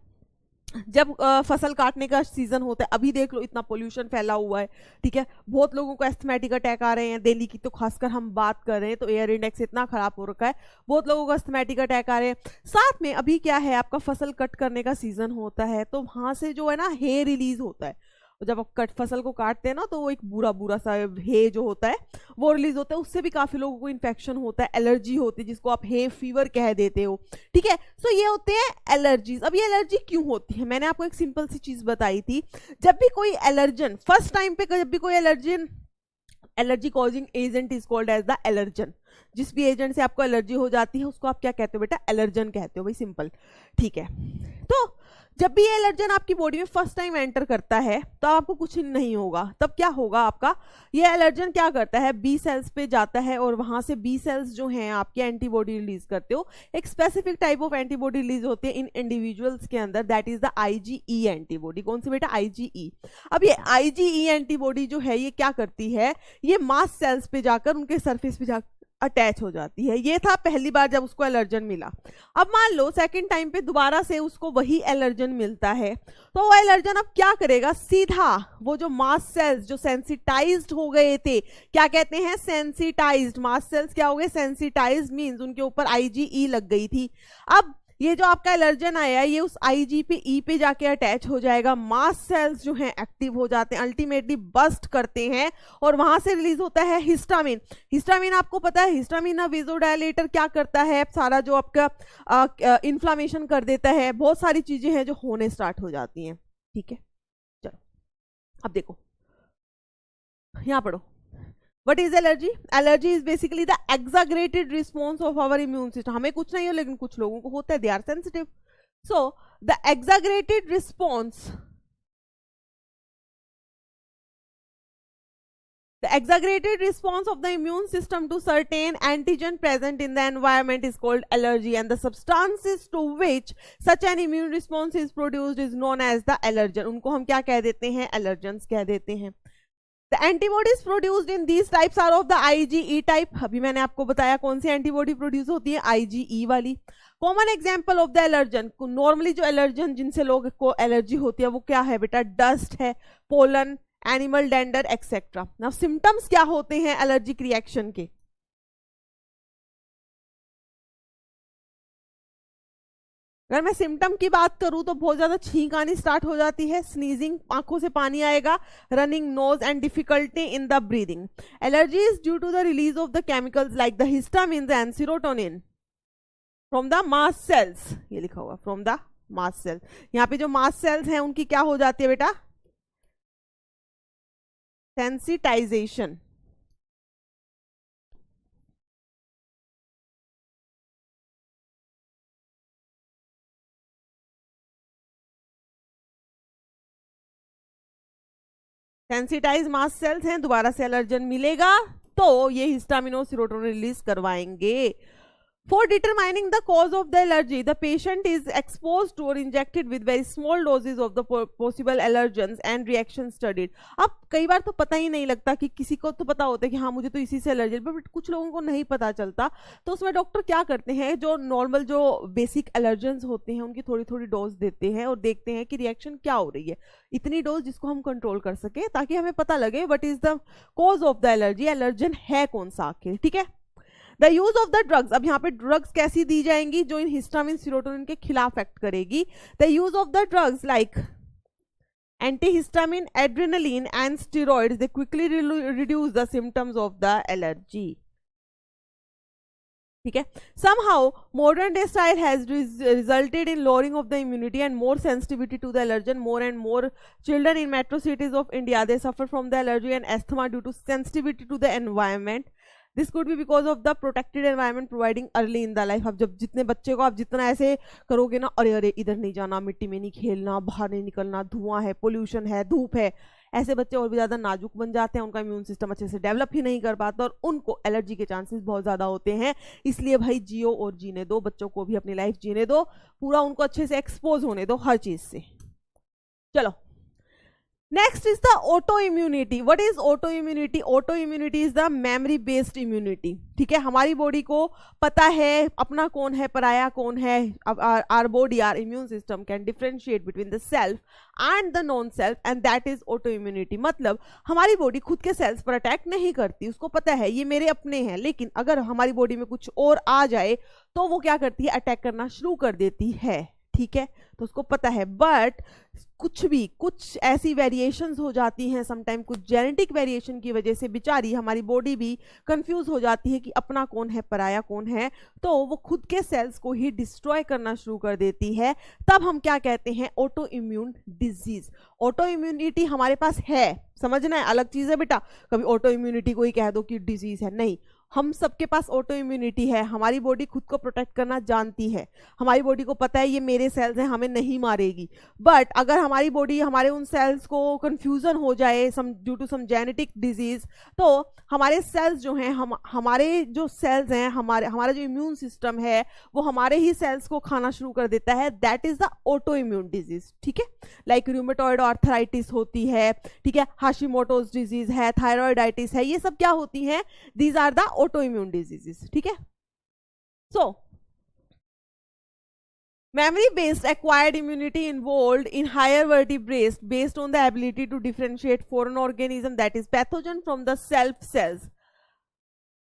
जब फसल काटने का सीजन होता है, अभी देख लो इतना पोल्यूशन फैला हुआ है, ठीक है, बहुत लोगों को एस्थमेटिक अटैक आ रहे हैं, दिल्ली की तो खासकर हम बात कर रहे हैं तो एयर इंडेक्स इतना खराब हो रखा है, बहुत लोगों को एस्थमेटिक अटैक आ रहे हैं। साथ में अभी क्या है आपका फसल कट करने का सीजन होता है तो वहां से जो है ना हे रिलीज होता है, जब आप फसल को काटते हैं ना तो वो एक बुरा बुरा सा हे जो होता है वो रिलीज होता है, उससे भी काफी लोगों को इन्फेक्शन होता है, एलर्जी होती है जिसको आप हे फीवर कह देते हो, ठीक है। सो ये होते हैं एलर्जीज। अब ये एलर्जी क्यों होती है, मैंने आपको एक सिंपल सी चीज बताई थी, जब भी कोई एलर्जन फर्स्ट टाइम पे जब भी कोई allergen allergy causing agent is called as the allergen, जिस भी एजेंट से आपको एलर्जी हो जाती है उसको आप क्या कहते हो बेटा, एलर्जन कहते हो भाई, सिंपल, ठीक है। तो जब भी ये एलर्जन आपकी बॉडी में फर्स्ट टाइम एंटर करता है तो आपको कुछ नहीं होगा, तब क्या होगा आपका, ये एलर्जन क्या करता है बी सेल्स पे जाता है और वहां से बी सेल्स जो हैं आपकी एंटीबॉडी रिलीज करते हो, एक specific type of antibody release होती है इन इंडिविजुअल्स के अंदर, that is the IgE antibody. कौन सी बेटा, आईजीई। अब ये आईजीई एंटीबॉडी जो है ये क्या करती है, ये मास्ट सेल्स पे जाकर उनके सरफेस पे जाकर अटैच हो जाती है। ये था पहली बार जब उसको एलर्जन मिला। अब मान लो सेकंड टाइम पे दोबारा से उसको वही एलर्जन मिलता है, तो वो एलर्जन अब क्या करेगा, सीधा वो जो मास्ट सेल्स जो सेंसिटाइज्ड हो गए थे, क्या कहते हैं सेंसिटाइज्ड, मास्ट सेल्स क्या हो गए सेंसिटाइज्ड, मींस उनके ऊपर आईजीई लग गई थी। अब ये जो आपका एलर्जन आया ये उस आईजी पे ई पे जाके अटैच हो जाएगा, मास्ट सेल्स जो हैं एक्टिव हो जाते हैं, अल्टीमेटली बस्ट करते हैं और वहां से रिलीज होता है हिस्टामिन। हिस्टामिन आपको पता है, हिस्टामिन ना वेजोडायलेटर क्या करता है, सारा जो आपका इन्फ्लामेशन कर देता है, बहुत सारी चीजें हैं जो होने स्टार्ट हो जाती हैं, ठीक है। चलो अब देखो यहां पढ़ो, What is allergy? Allergy is basically the exaggerated response of our immune system. हमें कुछ नहीं हो लेकिन कुछ लोगों को होता है, they are sensitive. So the exaggerated response, of the immune system to certain antigen present in the environment is called allergy, and the substances to which such an immune response is produced is known as the allergen. उनको हम क्या कह देते हैं, allergens कह देते हैं। The antibodies produced in these types are of the IgE type. अभी मैंने आपको बताया कौन सी एंटीबॉडी प्रोड्यूस होती है, IgE वाली। Common example of the allergen, normally जो एलर्जन जिनसे लोग को एलर्जी होती है वो क्या है बेटा, डस्ट है, pollen, animal dander etcetera. Now symptoms क्या होते हैं एलर्जिक रिएक्शन के, अगर मैं सिम्टम की बात करूं तो बहुत ज्यादा छींक आनी स्टार्ट हो जाती है, स्नीजिंग, आंखों से पानी आएगा, running nose and difficulty in the breathing. Allergy is due to the release of the chemicals like the histamine and serotonin from the mast cells, ये लिखा हुआ फ्रॉम द मास्ट सेल्स। यहाँ पे जो मास्ट सेल्स हैं उनकी क्या हो जाती है बेटा, सेंसिटाइजेशन। सेंसिटाइज मास्ट सेल्स हैं, दोबारा से एलर्जन मिलेगा तो ये हिस्टामिन और सीरोटोनिन रिलीज करवाएंगे। For determining the cause of the allergy, the patient is exposed to or injected with very small doses of the possible allergens and reactions studied. अब कई बार तो पता ही नहीं लगता कि किसी को तो पता होता है कि हाँ मुझे तो इसी से एलर्जी है, बट कुछ लोगों को नहीं पता चलता। तो उसमें डॉक्टर क्या करते हैं, जो नॉर्मल जो बेसिक एलर्जेंस होते हैं उनकी थोड़ी थोड़ी डोज देते हैं और देखते हैं कि रिएक्शन क्या हो रही है, इतनी डोज जिसको हम कंट्रोल कर सके, ताकि हमें पता लगे what is the cause of the allergy, allergen है कौन सा आखिर। ठीक है। The use of the drugs, अब यहाँ पे ड्रग्स कैसी दी जाएंगी, जो इन हिस्टामिन सीरोटोनिन के खिलाफ एक्ट करेगी। The use of the drugs like antihistamine, adrenaline and steroids, they quickly reduce the symptoms of the allergy. ठीक है। somehow modern day style has resulted in lowering of the immunity and more sensitivity to the allergen. More and more children in metro cities of India, they suffer from the allergy and asthma due to sensitivity to the environment. This could be because of the protected environment providing early in the life. अब जब जितने बच्चे को आप जितना ऐसे करोगे ना, अरे अरे इधर नहीं जाना, मिट्टी में नहीं खेलना, बाहर नहीं निकलना, धुआं है, पोल्यूशन है, धूप है, ऐसे बच्चे और भी ज़्यादा नाजुक बन जाते हैं, उनका इम्यून सिस्टम अच्छे से डेवलप ही नहीं कर पाता और उनको एलर्जी के चांसेस बहुत ज़्यादा होते हैं। इसलिए भाई जियो और जीने दो, बच्चों को भी अपनी लाइफ जीने दो, पूरा उनको अच्छे से एक्सपोज होने दो हर चीज़ से। चलो, next is the auto immunity. What is auto immunity? Auto immunity is the memory based immunity. ठीक है, हमारी बॉडी को पता है अपना कौन है, पराया कौन है। Our body, our immune system can differentiate between the self and the non self and that is auto immunity. मतलब हमारी बॉडी खुद के सेल्स पर अटैक नहीं करती, उसको पता है ये मेरे अपने हैं, लेकिन अगर हमारी बॉडी में कुछ और आ जाए तो वो क्या करती है, अटैक करना शुरू कर देती है। ठीक है, तो उसको पता है। बट कुछ ऐसी वेरिएशंस हो जाती हैं समटाइम, कुछ जेनेटिक वेरिएशन की वजह से बेचारी हमारी बॉडी भी कंफ्यूज हो जाती है कि अपना कौन है, पराया कौन है, तो वो खुद के सेल्स को ही डिस्ट्रॉय करना शुरू कर देती है। तब हम क्या कहते हैं, auto immune disease. Auto immunity हमारे पास है, समझना है, अलग चीज है बेटा। कभी ऑटो इम्यूनिटी को ही कह दो कि डिजीज है, नहीं, हम सबके पास ऑटो इम्यूनिटी है। हमारी बॉडी खुद को प्रोटेक्ट करना जानती है, हमारी बॉडी को पता है ये मेरे सेल्स हैं, हमें नहीं मारेगी। बट अगर हमारी बॉडी हमारे उन सेल्स को कंफ्यूजन हो जाए due to some genetic disease, तो हमारे सेल्स जो हैं, हमारे जो सेल्स हैं, हमारा जो इम्यून सिस्टम है वो हमारे ही सेल्स को खाना शुरू कर देता है। That is the auto immune disease. ठीक है, लाइक रूमेटॉइड आर्थराइटिस होती है, ठीक है, हाशिमोटोज डिजीज है, थायराइडाइटिस है, ये सब क्या होती हैं, these are the autoimmune diseases. ठीक है। So memory based acquired immunity involved in higher vertebrates based on the ability to differentiate foreign organism, that is pathogen, from the self cells.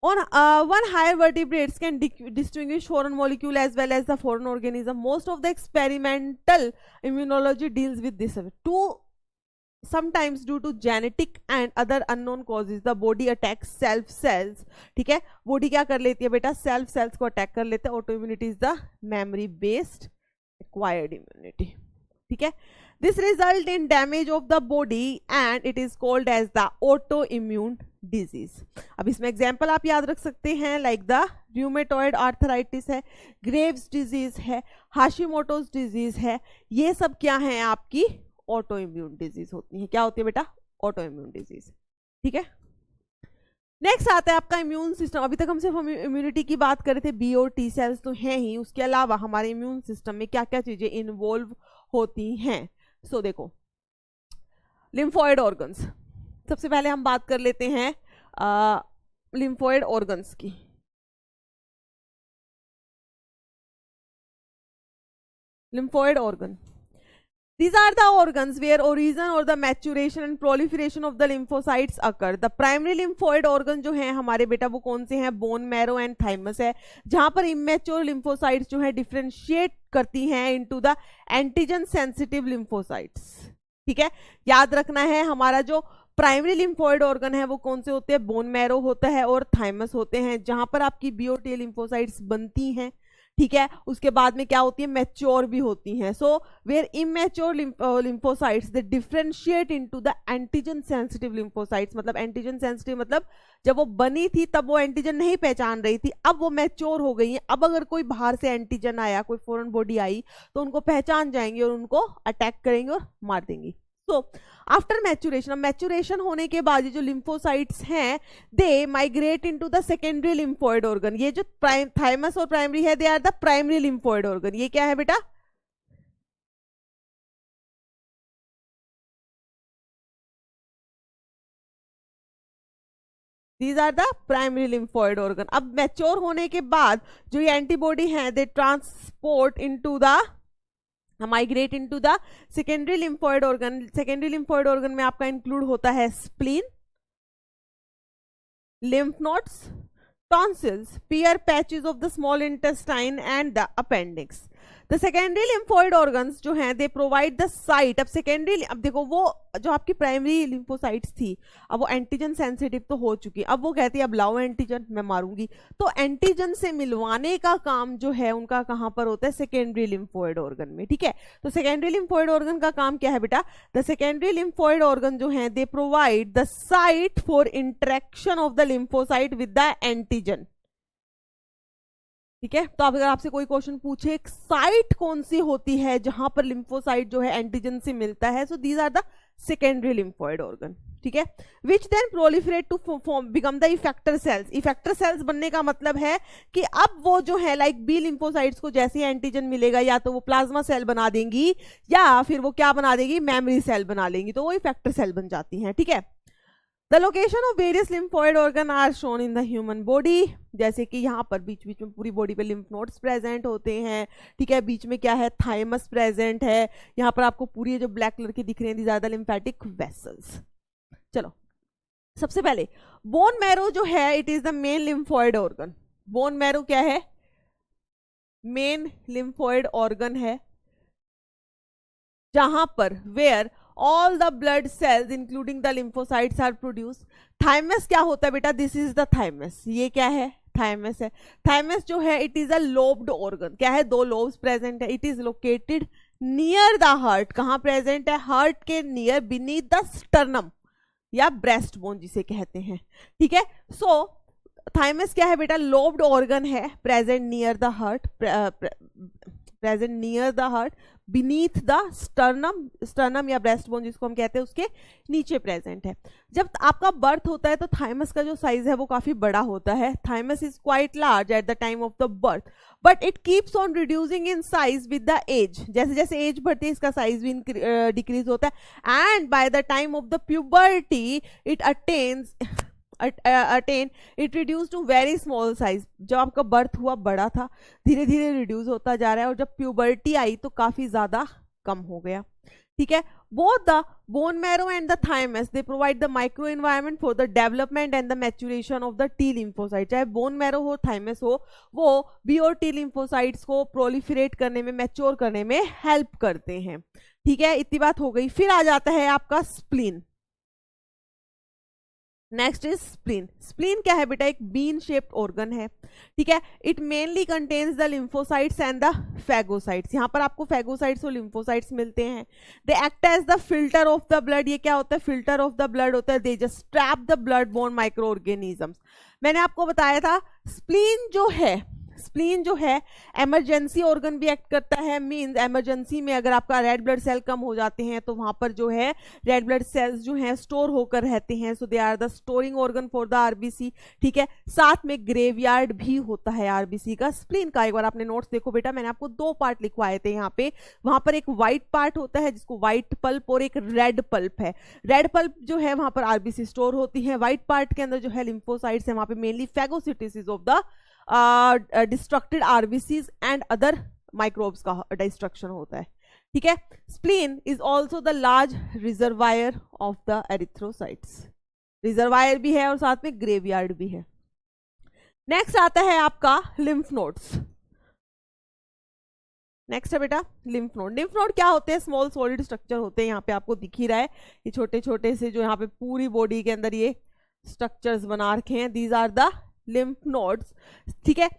On one, higher vertebrates can distinguish foreign molecule as well as the foreign organism. Most of the experimental immunology deals with this. Sometimes due to genetic and other unknown causes the body attacks self cells. ठीक है, body क्या कर लेती है बेटा, self sales को attack कर लेते हैं। Auto immunity is the memory based acquired immunity. ठीक है, this result in damage of the body and it is called as the auto immune disease. अब इसमें एग्जाम्पल आप याद रख सकते हैं, लाइक द रूमेटॉइड आर्थराइटिस है, ग्रेव्स डिजीज है, हाशिमोटोज डिजीज है, ये सब क्या है आपकी ऑटो इम्यून डिजीज होती है। क्या होती है बेटा, ऑटो इम्यून डिजीज। ठीक है, नेक्स्ट आता है आपका इम्यून सिस्टम। अभी तक हम सिर्फ इम्यूनिटी की बात कर रहे थे, बी और टी सेल्स तो हैं ही, उसके अलावा हमारे इम्यून सिस्टम में क्या क्या चीजें इन्वॉल्व होती हैं। सो देखो, लिम्फोइड ऑर्गन्स, सबसे पहले हम बात कर लेते हैं लिम्फोइड ऑर्गन्स की। Lymphoid organ, these are the organs where origin or the maturation and proliferation of the lymphocytes occur. the primary lymphoid organ जो है हमारे बेटा वो कौन से हैं, बोन मैरो एंड थाइमस है, जहां पर इमेच्योर lymphocytes जो है डिफरेंशिएट करती हैं into the antigen sensitive lymphocytes। ठीक है, याद रखना है, हमारा जो प्राइमरी लिम्फोइड ऑर्गन है वो कौन से होते हैं, बोन मैरो होता है और थाइमस होते हैं, जहां पर आपकी बी और टी lymphocytes बनती हैं। ठीक है, उसके बाद में क्या होती है, मैच्योर भी होती हैं। So where immature lymphocytes they differentiate into the antigen sensitive lymphocytes. मतलब एंटीजन सेंसिटिव मतलब जब वो बनी थी तब वो एंटीजन नहीं पहचान रही थी, अब वो मैच्योर हो गई हैं। अब अगर कोई बाहर से एंटीजन आया, कोई फॉरेन बॉडी आई, तो उनको पहचान जाएंगे और उनको अटैक करेंगे और मार देंगी। सो आफ्टर मैचुरेशन, अब मैचुरेशन होने के बाद ये जो लिम्फोसाइट्स हैं they migrate into the secondary lymphoid organ. ये जो थाइमस और प्राइमरी है they are the primary lymphoid organ. ये क्या है बेटा? These are the primary lymphoid organ. अब मैच्योर होने के बाद जो ये एंटीबॉडी है they transport into the migrate into the secondary lymphoid organ. Secondary lymphoid organ में आपका इंक्लूड होता है spleen, lymph nodes, tonsils, Peyer's patches of the small intestine and the appendix. The secondary lymphoid organs जो हैं they provide the site। अब secondary, अब देखो वो जो आपकी प्राइमरी लिम्फोसाइट्स थी अब वो एंटीजन सेंसिटिव तो हो चुकी, अब वो कहती है अब लाओ एंटीजन मैं मारूंगी, तो एंटीजन से मिलवाने का काम जो है उनका कहां पर होता है? सेकेंडरी लिम्फोइड ऑर्गन में। ठीक है, तो सेकेंडरी लिम्फोइड ऑर्गन का काम क्या है बेटा? द सेकेंडरी लिम्फोइड ऑर्गन जो है they provide the site for interaction of the lymphocyte with the antigen. ठीक है, तो अगर आपसे कोई क्वेश्चन पूछे एक साइट कौन सी होती है जहां पर लिम्फोसाइट जो है एंटीजन से मिलता है, so these are the secondary lymphoid organ. ठीक है, which then proliferate to form become the effector cells. Effector cells बनने का मतलब है कि अब वो जो है लाइक बी लिम्फोसाइट्स को जैसे एंटीजन मिलेगा या तो वो प्लाज्मा सेल बना देंगी या फिर वो क्या बना देगी? मेमोरी सेल बना लेंगी, तो वो इफेक्टर सेल बन जाती हैं। ठीक है, the location of various lymphoid organ are shown in the human body. जैसे कि यहाँ पर बीच बीच में पूरी बॉडी पे लिम्फ नोड्स प्रेजेंट होते हैं। ठीक है, बीच में क्या है? थाइमस प्रेजेंट है। यहाँ पर आपको पूरी जो ब्लैक कलर की दिख रही है these are the lymphatic vessels. चलो, सबसे पहले बोन मैरो जो है it is the main lymphoid organ. Bone marrow क्या है? मेन लिम्फोइड ऑर्गन है जहां पर where all the blood cells including the lymphocytes are produced। thymus क्या होता है बेटा? This is the thymus। ये क्या है? thymus है। thymus जो है it is a lobed organ। क्या है? दो lobes प्रेजेंट है। It is located near the heart. कहां प्रेजेंट है? हार्ट के नियर, बीनीथ द स्टर्नम या ब्रेस्ट बोन जिसे कहते हैं। ठीक है, सो thymus क्या है बेटा? lobed organ है, present near the heart, present near the heart, beneath the sternum, sternum या ब्रेस्ट बोन जिसको हम कहते हैं उसके नीचे प्रेजेंट है। जब आपका बर्थ होता है तो थाइमस का जो साइज है वो काफी बड़ा होता है। Thymus is quite large at the time of the birth but it keeps on reducing in size with the age. जैसे जैसे एज बढ़ती है इसका साइज भी डिक्रीज होता है and by the time of the puberty it attain it reduce to very small size. जब आपका बर्थ हुआ बड़ा था, धीरे धीरे रिड्यूस होता जा रहा है और जब प्यूबर्टी आई तो काफी ज्यादा कम हो गया। ठीक है, both the bone marrow and the thymus they provide the micro environment for the development and the maturation of the T lymphocyte. चाहे बोन मैरो हो थाइमस हो, वो बी और टी लिम्फोसाइट्स को प्रोलिफरेट करने में, मैच्योर करने में हेल्प करते हैं। ठीक है, इतनी बात हो गई। फिर आ जाता है आपका spleen. Next is spleen. Spleen क्या है बेटा? एक बीन शेप्ड ऑर्गन है। ठीक है, it mainly contains the lymphocytes and the phagocytes. यहाँ पर आपको फैगोसाइट्स और लिम्फोसाइट्स मिलते हैं। They act as the filter of the blood. ये क्या होता है? फिल्टर ऑफ द ब्लड होता है। They just trap the blood borne micro organisms. मैंने आपको बताया था स्प्लीन जो है इमरजेंसी ऑर्गन भी एक्ट करता है। मींस इमरजेंसी में अगर आपका रेड ब्लड सेल कम हो जाते हैं तो वहां पर जो है रेड ब्लड सेल्स जो हैं स्टोर होकर रहते हैं। So they are the storing organ for the RBC. ठीक है, साथ में ग्रेवयार्ड भी होता है आरबीसी का, स्प्लीन का। एक बार आपने नोट्स देखो बेटा, मैंने आपको दो पार्ट लिखवाए थे यहाँ पे। वहां पर एक व्हाइट पार्ट होता है जिसको व्हाइट पल्प, और एक रेड पल्प है। रेड पल्प जो है वहां पर आरबीसी स्टोर होती है। व्हाइट पार्ट के अंदर जो है लिम्फोसाइट्स है, वहां पे mainly phagocytosis of the destructed RBCs and other microbes का डिस्ट्रक्शन होता है। ठीक है, spleen is also the large reservoir of the erythrocytes. Reservoir भी है और साथ में ग्रेवयार्ड भी है। नेक्स्ट आता है आपका लिम्फ नोड्स। नेक्स्ट है बेटा लिम्फ नोड। लिम्फ नोड क्या होते हैं? स्मॉल सॉलिड स्ट्रक्चर होते हैं। यहाँ पे आपको दिख ही रहा है ये छोटे छोटे से जो यहाँ पे पूरी बॉडी के अंदर ये स्ट्रक्चर्स बना रखे हैं। These are the lymph nodes. ठीक है,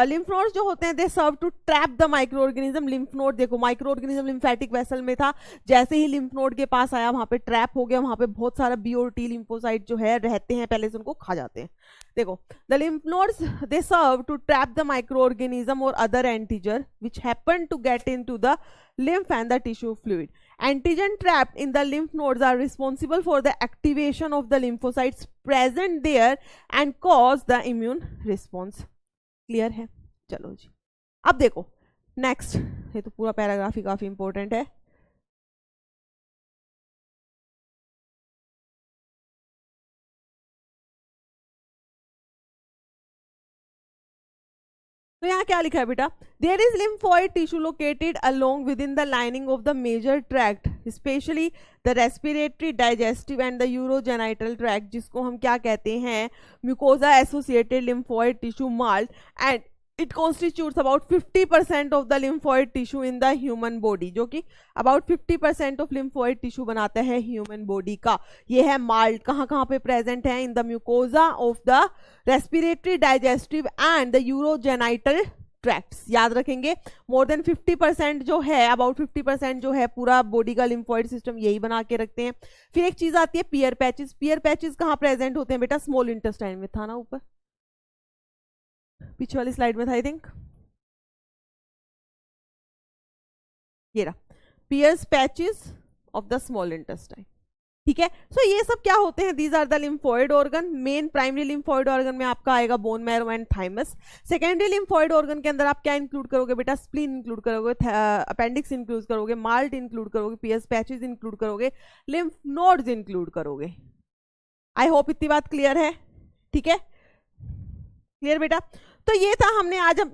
लिम्फ नोड्स जो होते हैं they serve to trap the micro organism. Lymph node देखो, माइक्रो ऑर्गेनिज्म लिम्फेटिक वेसल में था, जैसे ही लिम्फ नोड के पास आया वहां पे ट्रैप हो गया, वहां पे बहुत सारा बी और टी लिम्फोसाइट जो है रहते हैं, पहले से उनको खा जाते हैं। देखो, the lymph nodes they serve to trap the micro organism और other antigen which happen to get into the lymph and the tissue fluid. Antigen trapped in the lymph nodes are responsible for the activation of the lymphocytes present there and cause the immune response. Clear है? चलो जी, अब देखो next, ये तो पूरा paragraph ही काफी important है। तो यहाँ क्या लिखा है बेटा, there is lymphoid tissue located along with in the lining of the major tract, specially the respiratory, digestive and the urogenital tract, जिसको हम क्या कहते हैं, mucosa associated lymphoid tissue MALT, and it constitutes about 50% of the lymphoid tissue in the human body, जो कि about 50% of lymphoid tissue बनाता है human body का। ये है माल्ट, कहाँ कहाँ पे प्रेजेंट है, in the mucosa of the respiratory, digestive and the urogenital tracts. याद रखेंगे, मोर देन 50% जो है, अबाउट 50% जो है पूरा बॉडी का लिम्फोइड सिस्टम यही बना के रखते हैं। फिर एक चीज आती है पियर पैचेस। पियर पैचेस कहाँ प्रेजेंट होते हैं बेटा, स्मॉल इंटेस्टाइन में, था ना ऊपर पीछे वाली स्लाइड में था आई थिंक, ये रहा, Peyer's patches of the small intestine. ठीक है, सो ये सब क्या होते हैं, these are the lymphoid organ. Main primary lymphoid organ में आपका आएगा bone marrow and thymus. Secondary lymphoid organ के अंदर आप क्या इंक्लूड करोगे बेटा, स्प्लीन इंक्लूड करोगे, अपेंडिक्स इंक्लूड करोगे, माल्ट इंक्लूड करोगे, पियर्स पैचेस इंक्लूड करोगे, लिम्फ नोड्स इंक्लूड करोगे। आई होप इतनी बात क्लियर है। ठीक है, क्लियर बेटा। तो ये था,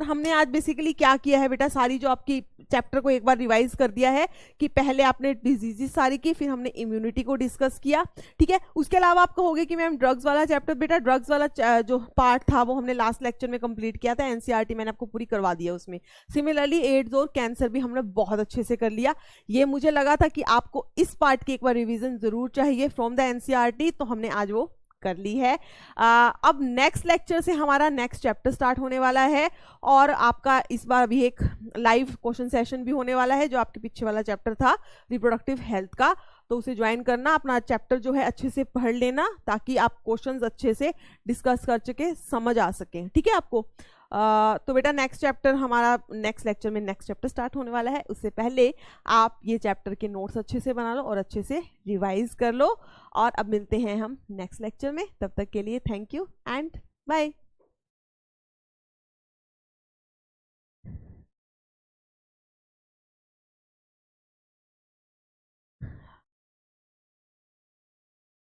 हमने आज बेसिकली क्या किया है बेटा, सारी जो आपकी चैप्टर को एक बार रिवाइज कर दिया है कि पहले आपने डिजीजेस सारी की, फिर हमने इम्यूनिटी को डिस्कस किया। ठीक है, उसके अलावा आप कहोगे कि मैम ड्रग्स वाला चैप्टर, बेटा ड्रग्स वाला जो पार्ट था वो हमने लास्ट लेक्चर में कंप्लीट किया था, एनसीईआरटी मैंने आपको पूरी करवा दिया उसमें। सिमिलरली एड्स और कैंसर भी हमने बहुत अच्छे से कर लिया। ये मुझे लगा था कि आपको इस पार्ट की एक बार रिविजन जरूर चाहिए फ्रॉम द एनसीईआरटी, तो हमने आज वो कर ली है। अब नेक्स्ट लेक्चर से हमारा नेक्स्ट चैप्टर स्टार्ट होने वाला है, और आपका इस बार अभी एक लाइव क्वेश्चन सेशन भी होने वाला है, जो आपके पीछे वाला चैप्टर था रिप्रोडक्टिव हेल्थ का, तो उसे ज्वाइन करना। अपना चैप्टर जो है अच्छे से पढ़ लेना, ताकि आप क्वेश्चंस अच्छे से डिस्कस कर सके, समझ आ सके। ठीक है आपको, तो बेटा नेक्स्ट चैप्टर हमारा नेक्स्ट लेक्चर में नेक्स्ट चैप्टर स्टार्ट होने वाला है। उससे पहले आप ये चैप्टर के नोट्स अच्छे से बना लो और अच्छे से रिवाइज कर लो, और अब मिलते हैं हम नेक्स्ट लेक्चर में। तब तक के लिए थैंक यू एंड बाय।